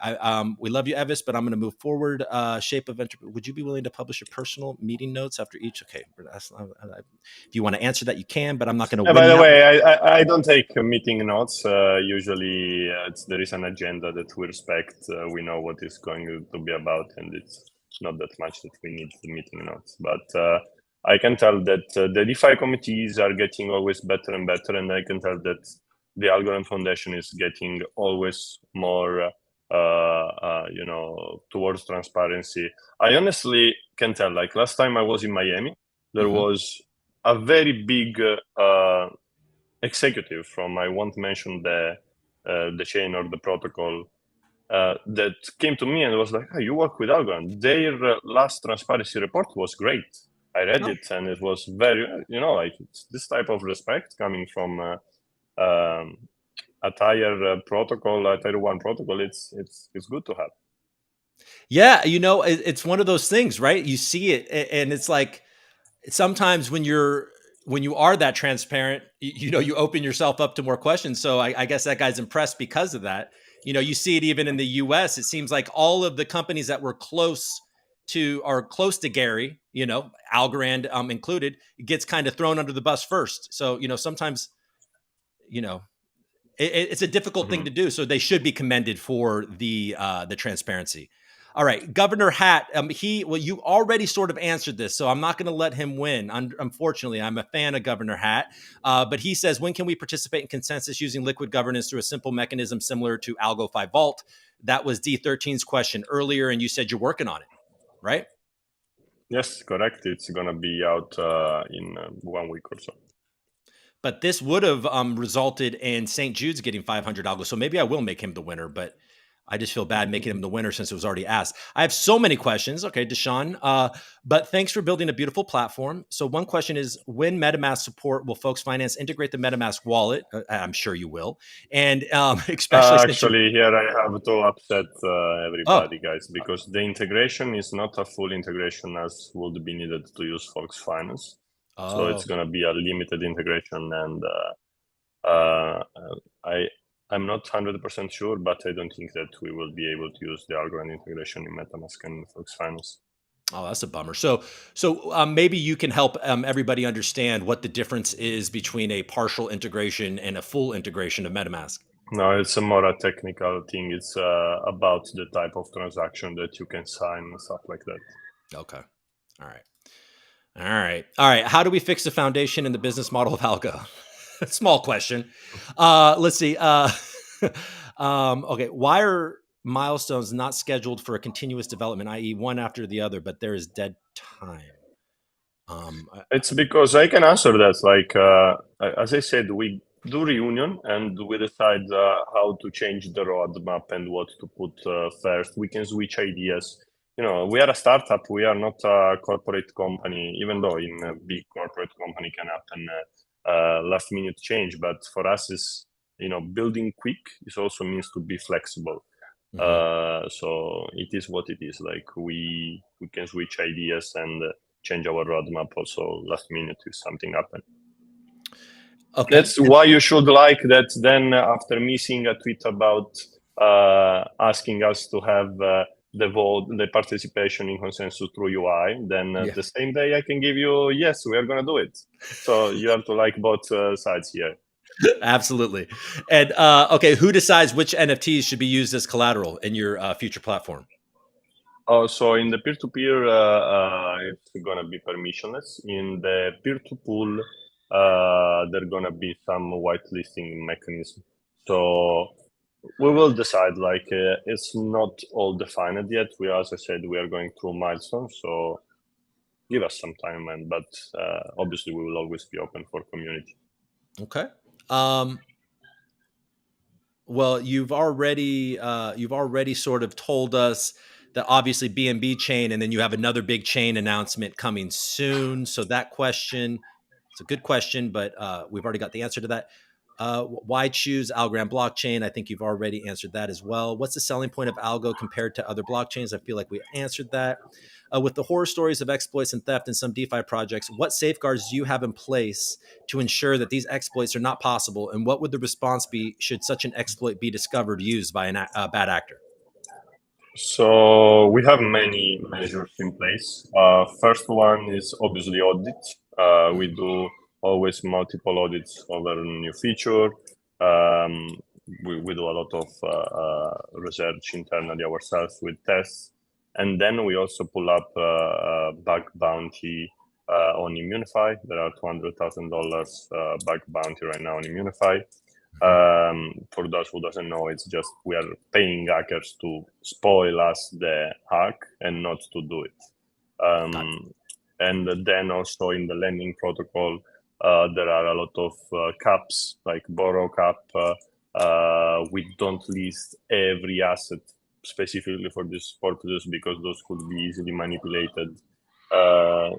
We love you, Evis, but I'm going to move forward. Shape of entrepreneur. Would you be willing to publish your personal meeting notes after each? Okay. If you want to answer that, you can, but I'm not going to. By the way, I don't take meeting notes. Usually, there is an agenda that we respect. We know what is going to be about, and it's not that much that we need the meeting notes, but. I can tell that the DeFi committees are getting always better and better, and I can tell that the Algorand Foundation is getting always more, towards transparency. I honestly can tell. Like last time I was in Miami, there was a very big executive from, I won't mention the chain or the protocol, that came to me and was like, "Hey, you work with Algorand. Their last transparency report was great. I read it, and it was very, like it's this type of respect coming from a tier protocol, a tier 1 protocol. It's good to have." Yeah, it's one of those things, right? You see it, and it's like sometimes when you are that transparent, you open yourself up to more questions. So I guess that guy's impressed because of that. You see it even in the U.S. It seems like all of the companies that were close to Gary, Algorand included, gets kind of thrown under the bus first. So, sometimes it's a difficult thing to do. So they should be commended for the transparency. All right, Governor Hat. You already sort of answered this, so I'm not going to let him win. Unfortunately, I'm a fan of Governor Hat, but he says, when can we participate in consensus using liquid governance through a simple mechanism similar to ALGO 5 Vault? That was D13's question earlier, and you said you're working on it, right? Yes, correct. It's going to be out in 1 week or so. But this would have resulted in St. Jude's getting 500 algo. So maybe I will make him the winner, but I just feel bad making him the winner since it was already asked. I have so many questions. Okay, Deshaun. But thanks for building a beautiful platform. So one question is, when MetaMask support will Folks Finance integrate the MetaMask wallet? I'm sure you will. And especially actually, here I have to upset everybody, guys, because the integration is not a full integration as would be needed to use Folks Finance. So it's going to be a limited integration, and I'm not 100% sure, but I don't think that we will be able to use the Algorand integration in MetaMask and Folks Finance. Oh, that's a bummer. So maybe you can help everybody understand what the difference is between a partial integration and a full integration of MetaMask. No, it's more a technical thing. It's about the type of transaction that you can sign and stuff like that. Okay. All right. How do we fix the foundation and the business model of ALGO? Small question. Let's see. Okay. Why are milestones not scheduled for a continuous development, i.e. one after the other, but there is dead time? It's because I can answer that. Like, as I said, we do reunion and we decide how to change the roadmap and what to put first. We can switch ideas. We are a startup. We are not a corporate company, even though in a big corporate company can happen last minute change. But for us, is building quick. It also means to be flexible. So it is what it is. Like we can switch ideas and change our roadmap also last minute if something happens. Okay. That's why you should like that. Then after missing a tweet about asking us to have the vote, the participation in consensus through UI, then the same day I can give you, yes, we are going to do it. So you have to like both sides here. Absolutely. And okay, who decides which NFTs should be used as collateral in your future platform? So in the peer-to-peer, it's going to be permissionless. In the peer-to-pool, there's going to be some whitelisting mechanism. So we will decide, like, it's not all defined yet. As I said, we are going through milestones. So give us some time, but obviously we will always be open for community. Okay. Well, you've already sort of told us that obviously BNB chain, and then you have another big chain announcement coming soon. So that question, it's a good question, but we've already got the answer to that. Why choose Algorand blockchain? I think you've already answered that as well. What's the selling point of Algo compared to other blockchains? I feel like we answered that. With the horror stories of exploits and theft in some DeFi projects, what safeguards do you have in place to ensure that these exploits are not possible? And what would the response be should such an exploit be discovered used by a bad actor? So we have many measures in place. First one is obviously audit. We do always multiple audits over a new feature. We do a lot of research internally ourselves with tests. And then we also pull up bug bounty on Immunify. There are $200,000 bug bounty right now on Immunify. For those who doesn't know, it's just we are paying hackers to spoil us the hack and not to do it. And then also in the lending protocol, there are a lot of caps, like borrow cap. We don't list every asset specifically for these purposes because those could be easily manipulated.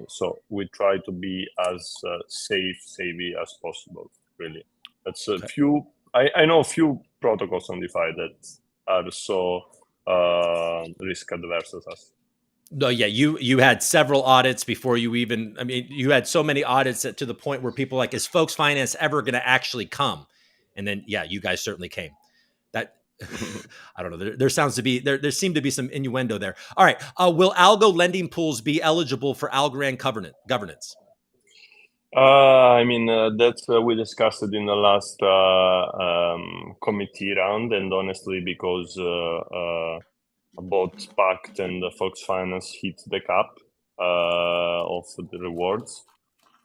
So we try to be as savvy as possible, really. That's a few. I know a few protocols on DeFi that are so risk adverse as us. No, yeah, you had several audits before you even. I mean, you had so many audits that to the point where people are like, is Folks Finance ever going to actually come? And then, yeah, you guys certainly came. That I don't know. There seemed to be some innuendo there. All right, will Algo lending pools be eligible for Algorand governance? I mean, that we discussed it in the last committee round, and honestly, because both Pact and Fox Finance hit the cap of the rewards,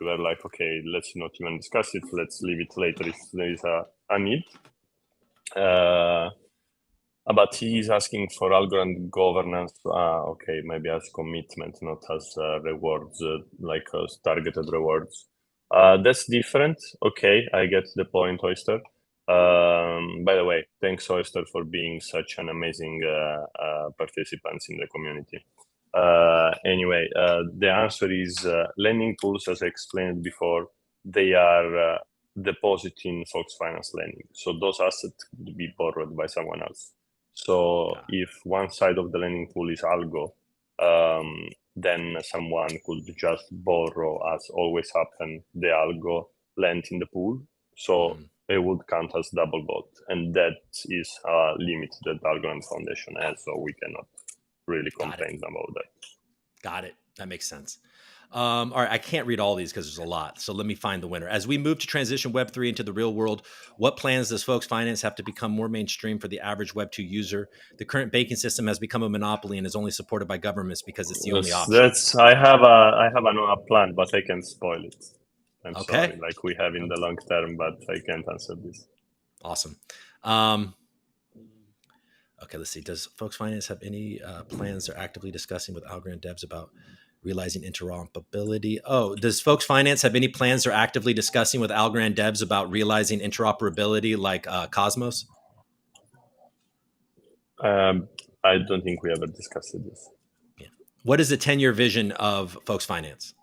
we were like, okay, let's not even discuss it. Let's leave it later if there is a need. But he is asking for Algorand governance. Okay, maybe as commitment, not as rewards, like as targeted rewards. That's different. Okay, I get the point, Oyster. By the way, thanks, Oyster, for being such an amazing participant in the community. Anyway, the answer is lending pools, as I explained before, they are depositing Fox Finance lending. So those assets could be borrowed by someone else. So if one side of the lending pool is ALGO, then someone could just borrow, as always happen, the ALGO lent in the pool. So it would count as double bought. And that is a limit that Algorand Foundation has, so we cannot really complain about that. Got it. That makes sense. All right, I can't read all these because there's a lot. So let me find the winner. As we move to transition Web3 into the real world, what plans does Folks Finance have to become more mainstream for the average Web2 user? The current banking system has become a monopoly and is only supported by governments because it's the only option. I have a plan, but I can't spoil it. I'm sorry, like we have in the long term, but I can't answer this. Awesome. Okay, let's see. Does Folks Finance have any plans they're actively discussing with Algorand devs about realizing interoperability? Oh, does Folks Finance have any plans they're actively discussing with Algorand devs about realizing interoperability like Cosmos? I don't think we ever discussed this. Yeah. What is the 10-year vision of Folks Finance?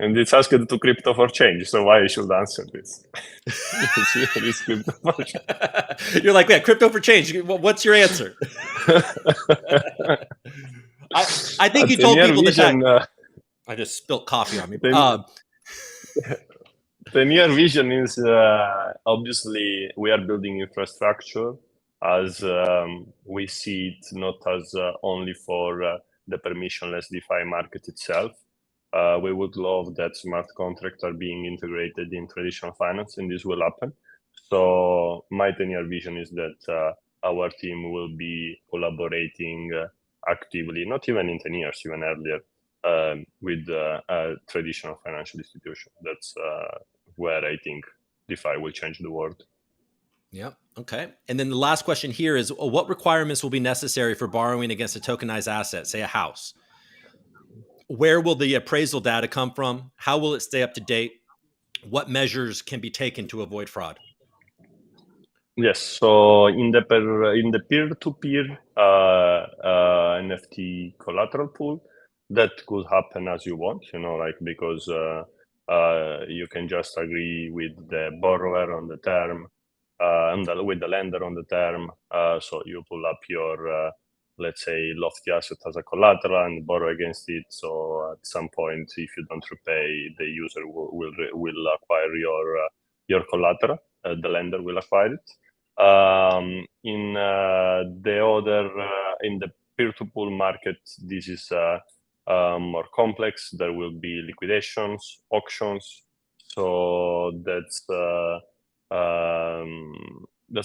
And it's asked to crypto for change, so why I should answer this? It's crypto for change. You're like, yeah, crypto for change. What's your answer? I think you told people that. I just spilt coffee on me. 10-year vision is obviously we are building infrastructure as we see it not as only for the permissionless DeFi market itself. We would love that smart contracts are being integrated in traditional finance, and this will happen. So my 10-year vision is that our team will be collaborating actively, not even in 10 years, even earlier, with a traditional financial institution. That's where I think DeFi will change the world. Yeah. Okay. And then the last question here is, what requirements will be necessary for borrowing against a tokenized asset, say a house? Where will the appraisal data come from? How will it stay up to date? What measures can be taken to avoid fraud? Yes. So in the peer-to-peer NFT collateral pool, that could happen as you want, like because you can just agree with the borrower on the term and with the lender on the term. So you pull up your let's say lofty asset as a collateral and borrow against it. So at some point, if you don't repay, the user will acquire your collateral. The lender will acquire it. In the peer-to-pool market, this is more complex. There will be liquidations, auctions. So that's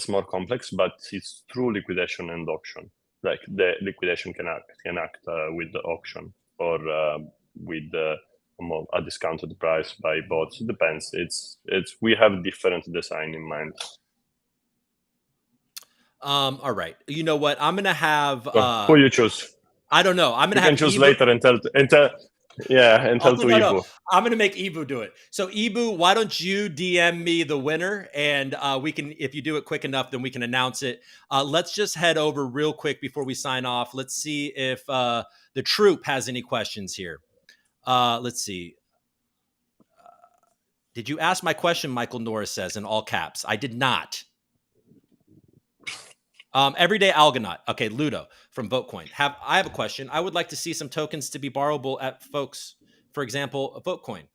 more complex, but it's true liquidation and auction. Like the liquidation can act with the auction or with a discounted price by bots. It depends. We have different design in mind. All right. You know what? I'm gonna have who you choose. I don't know. I'm gonna you can choose later and tell to Ibu. I'm gonna make Ibu do it. So Ibu, why don't you DM me the winner, and we can, if you do it quick enough, then we can announce it. Let's just head over real quick before we sign off. Let's see if the troop has any questions here. Let's see. Did you ask my question? Michael Norris says in all caps. I did not. Everyday Algonaut. Okay, Ludo from Votecoin. I have a question. I would like to see some tokens to be borrowable at Folks, for example, Votecoin.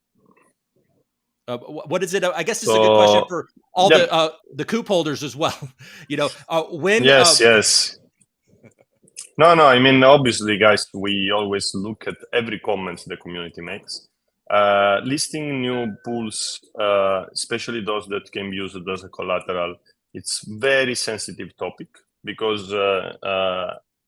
What is it? I guess this is a good question for all the coop holders as well. When? Yes. No. I mean, obviously, guys, we always look at every comment the community makes. Listing new pools, especially those that can be used as a collateral, it's very sensitive topic because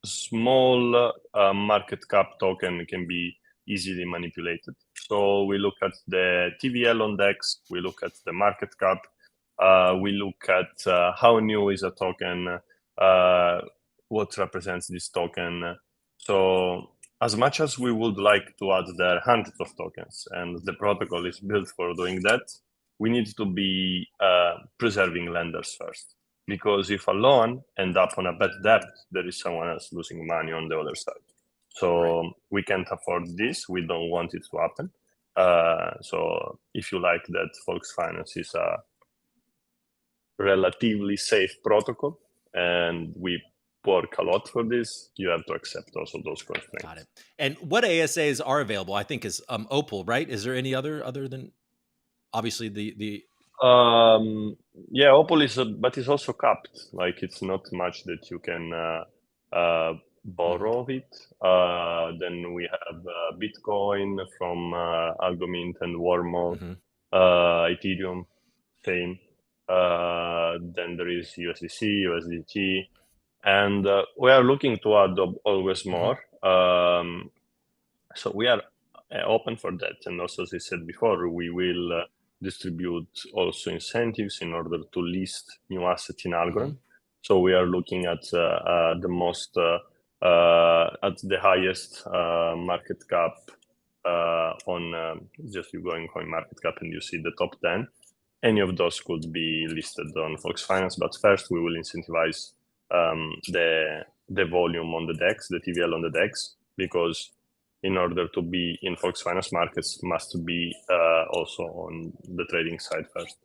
small market cap token can be easily manipulated. So we look at the TVL on DEX, we look at the market cap, we look at how new is a token, what represents this token. So as much as we would like to add there hundreds of tokens, and the protocol is built for doing that, we need to be preserving lenders first. Because if a loan ends up on a bad debt, there is someone else losing money on the other side. So we can't afford this. We don't want it to happen. So if you like that, Volks Finance is a relatively safe protocol, and we work a lot for this, you have to accept also those constraints. Got it. And what ASAs are available, I think, is Opal, right? Is there any other than obviously the yeah, Opal is, but it's also capped. Like it's not much that you can borrow of it. Then we have Bitcoin from ALGO Mint and Wormhole, Ethereum, same. Then there is USDC, USDT, and we are looking to add always more. So we are open for that. And also, as I said before, we will distribute also incentives in order to list new assets in Algorand. So we are looking at the most, at the highest market cap on just you go in coin market cap and you see the top 10. Any of those could be listed on Volks Finance, but first we will incentivize the volume on the DEX, the TVL on the DEX, because in order to be in Volks Finance markets must be also on the trading side first,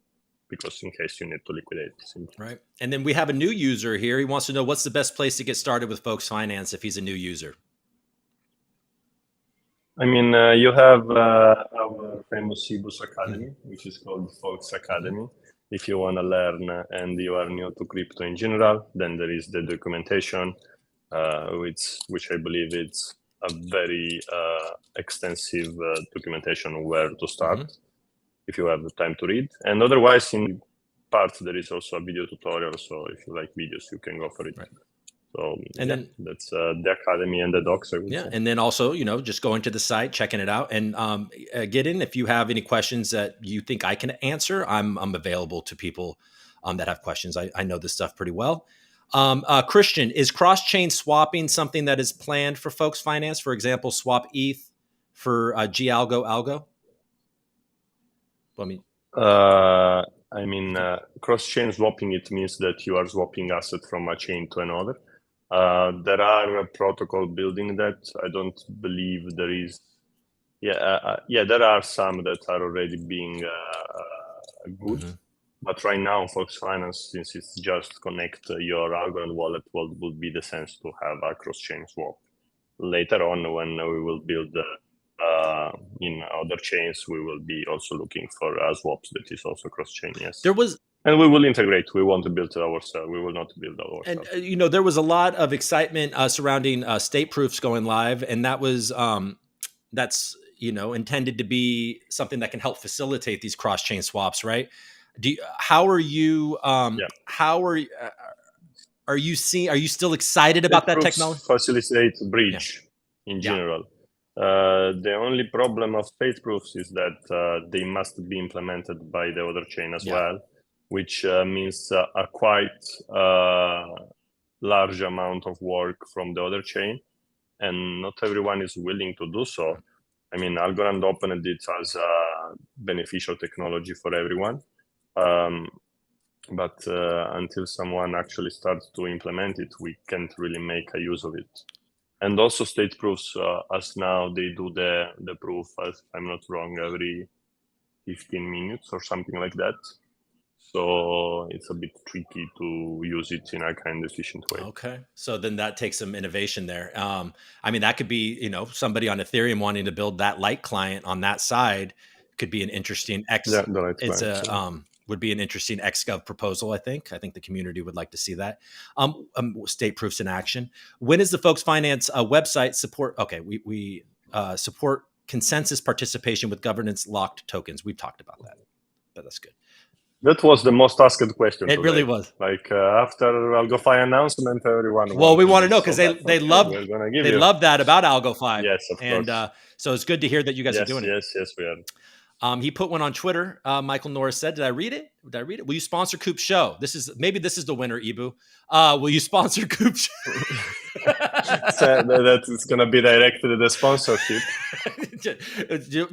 because in case you need to liquidate. Simply. Right. And then we have a new user here. He wants to know what's the best place to get started with Volks Finance if he's a new user. I mean, you have our famous Cibus Academy, which is called Volks Academy. If you want to learn and you are new to crypto in general, then there is the documentation, which I believe it's a very extensive documentation where to start if you have the time to read. And otherwise, in parts, there is also a video tutorial. So if you like videos, you can go for it. Right. So and then that's the Academy and the docs. I would say. And then also, just going to the site, checking it out, and get in. If you have any questions that you think I can answer, I'm available to people that have questions. I know this stuff pretty well. Christian, is cross-chain swapping something that is planned for Volks Finance? For example, swap ETH for ALGO? Cross-chain swapping, it means that you are swapping asset from a chain to another. There are a protocol building that. I don't believe there is. There are some that are already being good. But right now, Volks Finance, since it's just connect your Algorand wallet, what would be the sense to have a cross-chain swap? Later on, when we will build in other chains, we will be also looking for swaps that is also cross-chain, yes. And we will integrate. We want to build it ourselves. We will not build ourselves. And, there was a lot of excitement surrounding state proofs going live. And that was, that's, intended to be something that can help facilitate these cross-chain swaps, right? How are you, are you still excited about that technology? Facilitate bridge in general. The only problem of state proofs is that they must be implemented by the other chain as well, which means a quite large amount of work from the other chain, and not everyone is willing to do so. I mean, Algorand opened it as a beneficial technology for everyone, but until someone actually starts to implement it, we can't really make a use of it. And also state proofs, as now they do the proof, as I'm not wrong, every 15 minutes or something like that. So it's a bit tricky to use it in a kind of efficient way. Okay. So then that takes some innovation there. That could be, somebody on Ethereum wanting to build that light client on that side could be an interesting would be an interesting XGov proposal, I think. I think the community would like to see that. State proofs in action. When is the Volks Finance website support? Okay, we support consensus participation with governance locked tokens. We've talked about that, but that's good. That was the most asked question. It today. really was. Like after ALGO announcement, everyone. Well, we want to know because they love that about ALGO. Yes, of and, course. So it's good to hear that you guys are doing it. Yes, we are. He put one on Twitter. Michael Norris said, "Did I read it? Will you sponsor Coop Show? This is the winner, Ibu. Will you sponsor Coop Show?" So that is going to be directed to the sponsorship.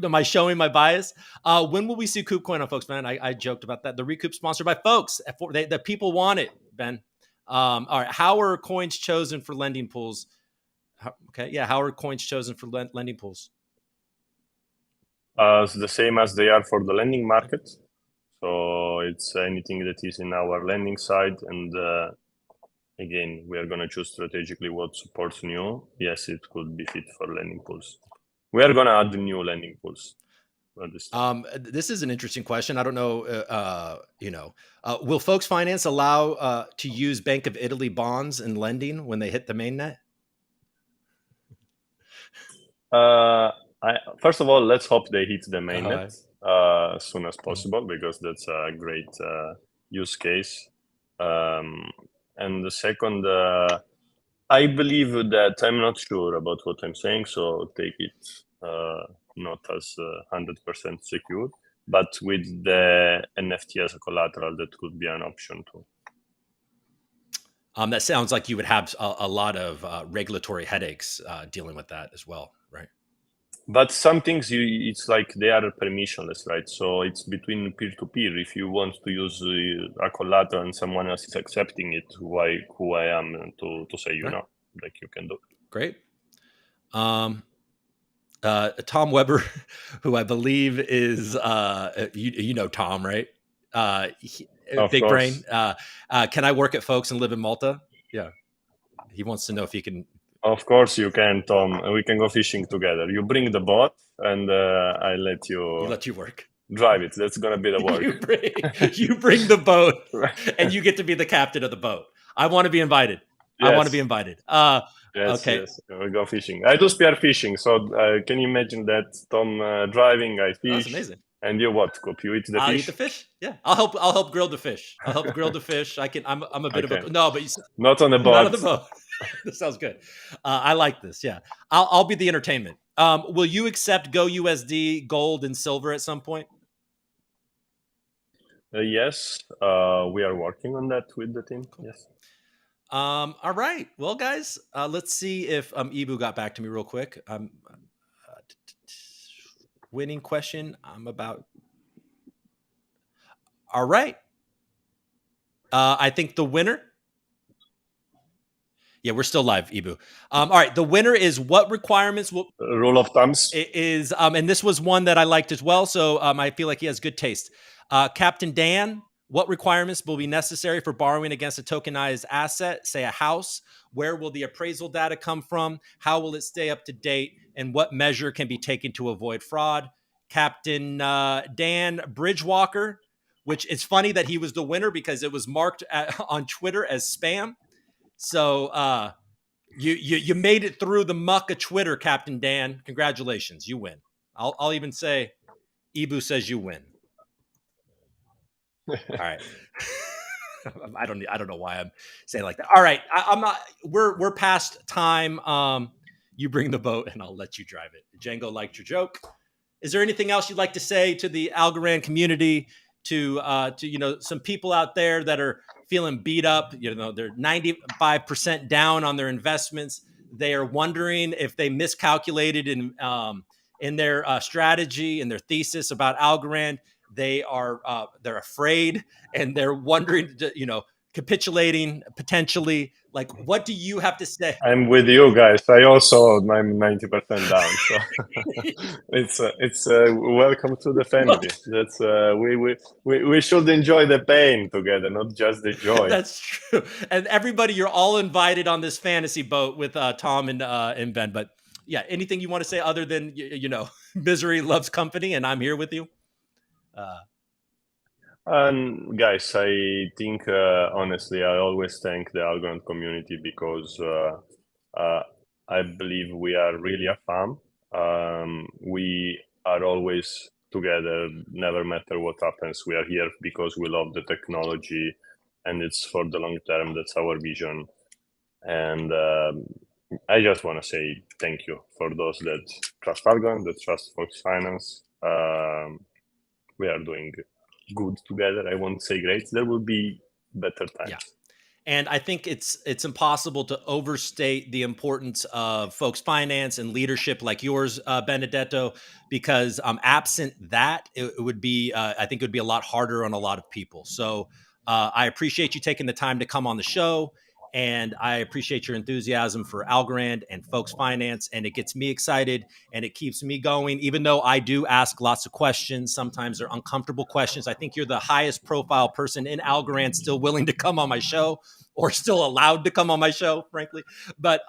Am I showing my bias? When will we see Coop Coin on Folks, man? I joked about that. The ReCoop sponsored by Folks. The people want it, Ben. All right. How are coins chosen for lending pools? How are coins chosen for lending pools? The same as they are for the lending market. So it's anything that is in our lending side. And again, we are going to choose strategically what supports new. Yes, it could be fit for lending pools. We are going to add new lending pools. This is an interesting question. I don't know, will Folks Finance allow to use Bank of Italy bonds and lending when they hit the mainnet? First of all, let's hope they hit the mainnet as soon as possible, because that's a great use case. And the second, I believe that I'm not sure about what I'm saying, so take it not as 100% secure, but with the NFT as a collateral, that could be an option too. That sounds like you would have a lot of regulatory headaches dealing with that as well, right? But some things, it's like they are permissionless, right? So it's between peer-to-peer. If you want to use a collateral and someone else is accepting it, who I am to say, right. Like you can do. Great. Tom Weber, who I believe is, Tom, right? Big brain. Can I work at Folks and live in Malta? Yeah. He wants to know if he can. Of course you can, Tom. We can go fishing together. You bring the boat, and I let you. Let you work. Drive it. That's gonna be the work. you bring the boat, and you get to be the captain of the boat. I want to be invited. Yes. I want to be invited. Yes, okay. Yes. We go fishing. I do spear fishing. So can you imagine that, Tom driving? I fish. That's amazing. And you what, Coop? You eat the fish? I'll eat the fish. Yeah, I'll help grill the fish. I'll help grill the fish. I'm a bit of a but not on the boat. Not on the boat. This sounds good. I like this. Yeah, I'll be the entertainment. Will you accept Go USD, gold, and silver at some point? Yes, we are working on that with the team. Cool. Yes. All right. Well, guys, let's see if Ibu got back to me real quick. Winning question. I'm about. All right. I think the winner. Yeah, we're still live, Ibu. All right. The winner is what requirements will. Rule of thumbs. It is, and this was one that I liked as well. So I feel like he has good taste. Captain Dan, what requirements will be necessary for borrowing against a tokenized asset, say a house? Where will the appraisal data come from? How will it stay up to date? And what measure can be taken to avoid fraud? Captain Dan Bridgewalker, which is funny that he was the winner because it was marked on Twitter as spam. So you made it through the muck of Twitter, Captain Dan. Congratulations, you win. I'll even say, Ibu says you win. All right. I don't know why I'm saying like that. All right, I'm not. We're past time. You bring the boat, and I'll let you drive it. Django liked your joke. Is there anything else you'd like to say to the Algorand community? To some people out there that are feeling beat up, they're 95% down on their investments. They are wondering if they miscalculated in their strategy and their thesis about Algorand. They're afraid, and they're wondering, capitulating potentially. Like, what do you have to say? I'm with you guys. I also I'm 90% down. So it's welcome to the family. That's we should enjoy the pain together, not just the joy. That's true. And everybody, you're all invited on this fantasy boat with Tom and Ben. But yeah, anything you want to say other than misery loves company, and I'm here with you. Guys, I think honestly, I always thank the Algorand community because I believe we are really a fun. We are always together, never matter what happens. We are here because we love the technology, and it's for the long term. That's our vision. And I just want to say thank you for those that trust Algorand, that trust Fox Finance. We are doing good together. I won't say great. There will be better times. Yeah. And I think it's impossible to overstate the importance of folks finance and leadership like yours, Benedetto, because absent that, it would be, I think it would be a lot harder on a lot of people. So I appreciate you taking the time to come on the show. And I appreciate your enthusiasm for Algorand and folks finance. And it gets me excited and it keeps me going, even though I do ask lots of questions. Sometimes they're uncomfortable questions. I think you're the highest profile person in Algorand still willing to come on my show, or still allowed to come on my show, frankly. But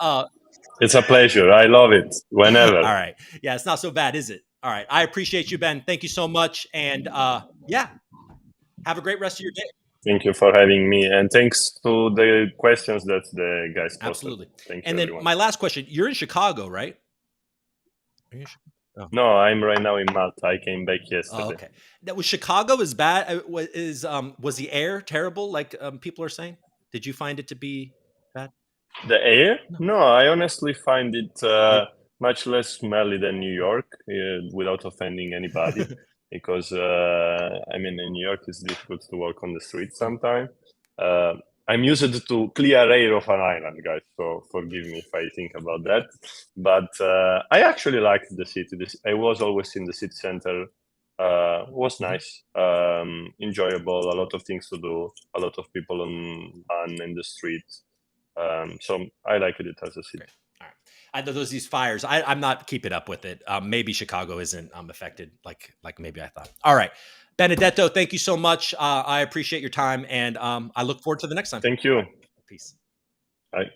it's a pleasure. I love it whenever. All right. Yeah, it's not so bad, is it? All right. I appreciate you, Ben. Thank you so much. And yeah, have a great rest of your day. Thank you for having me. And thanks to the questions that the guys posted. Absolutely. Thank you, and then everyone. my last question, you're in Chicago, right? Are you in Chicago? Oh. No, I'm right now in Malta. I came back yesterday. Oh, okay. That was Chicago is bad. Was the air terrible? Like people are saying? Did you find it to be bad? The air? No, I honestly find it much less smelly than New York, without offending anybody. Because I mean, in New York, it's difficult to walk on the street sometimes. I'm used to clear air of an island, guys, so forgive me if I think about that. But I actually liked the city. I was always in the city center. Was nice, enjoyable, a lot of things to do, a lot of people in the street. So I liked it as a city. Great. All right. I know these fires. I'm not keeping up with it. Maybe Chicago isn't affected like maybe I thought. All right, Benedetto, thank you so much. I appreciate your time, and I look forward to the next time. Thank you. Peace. Bye.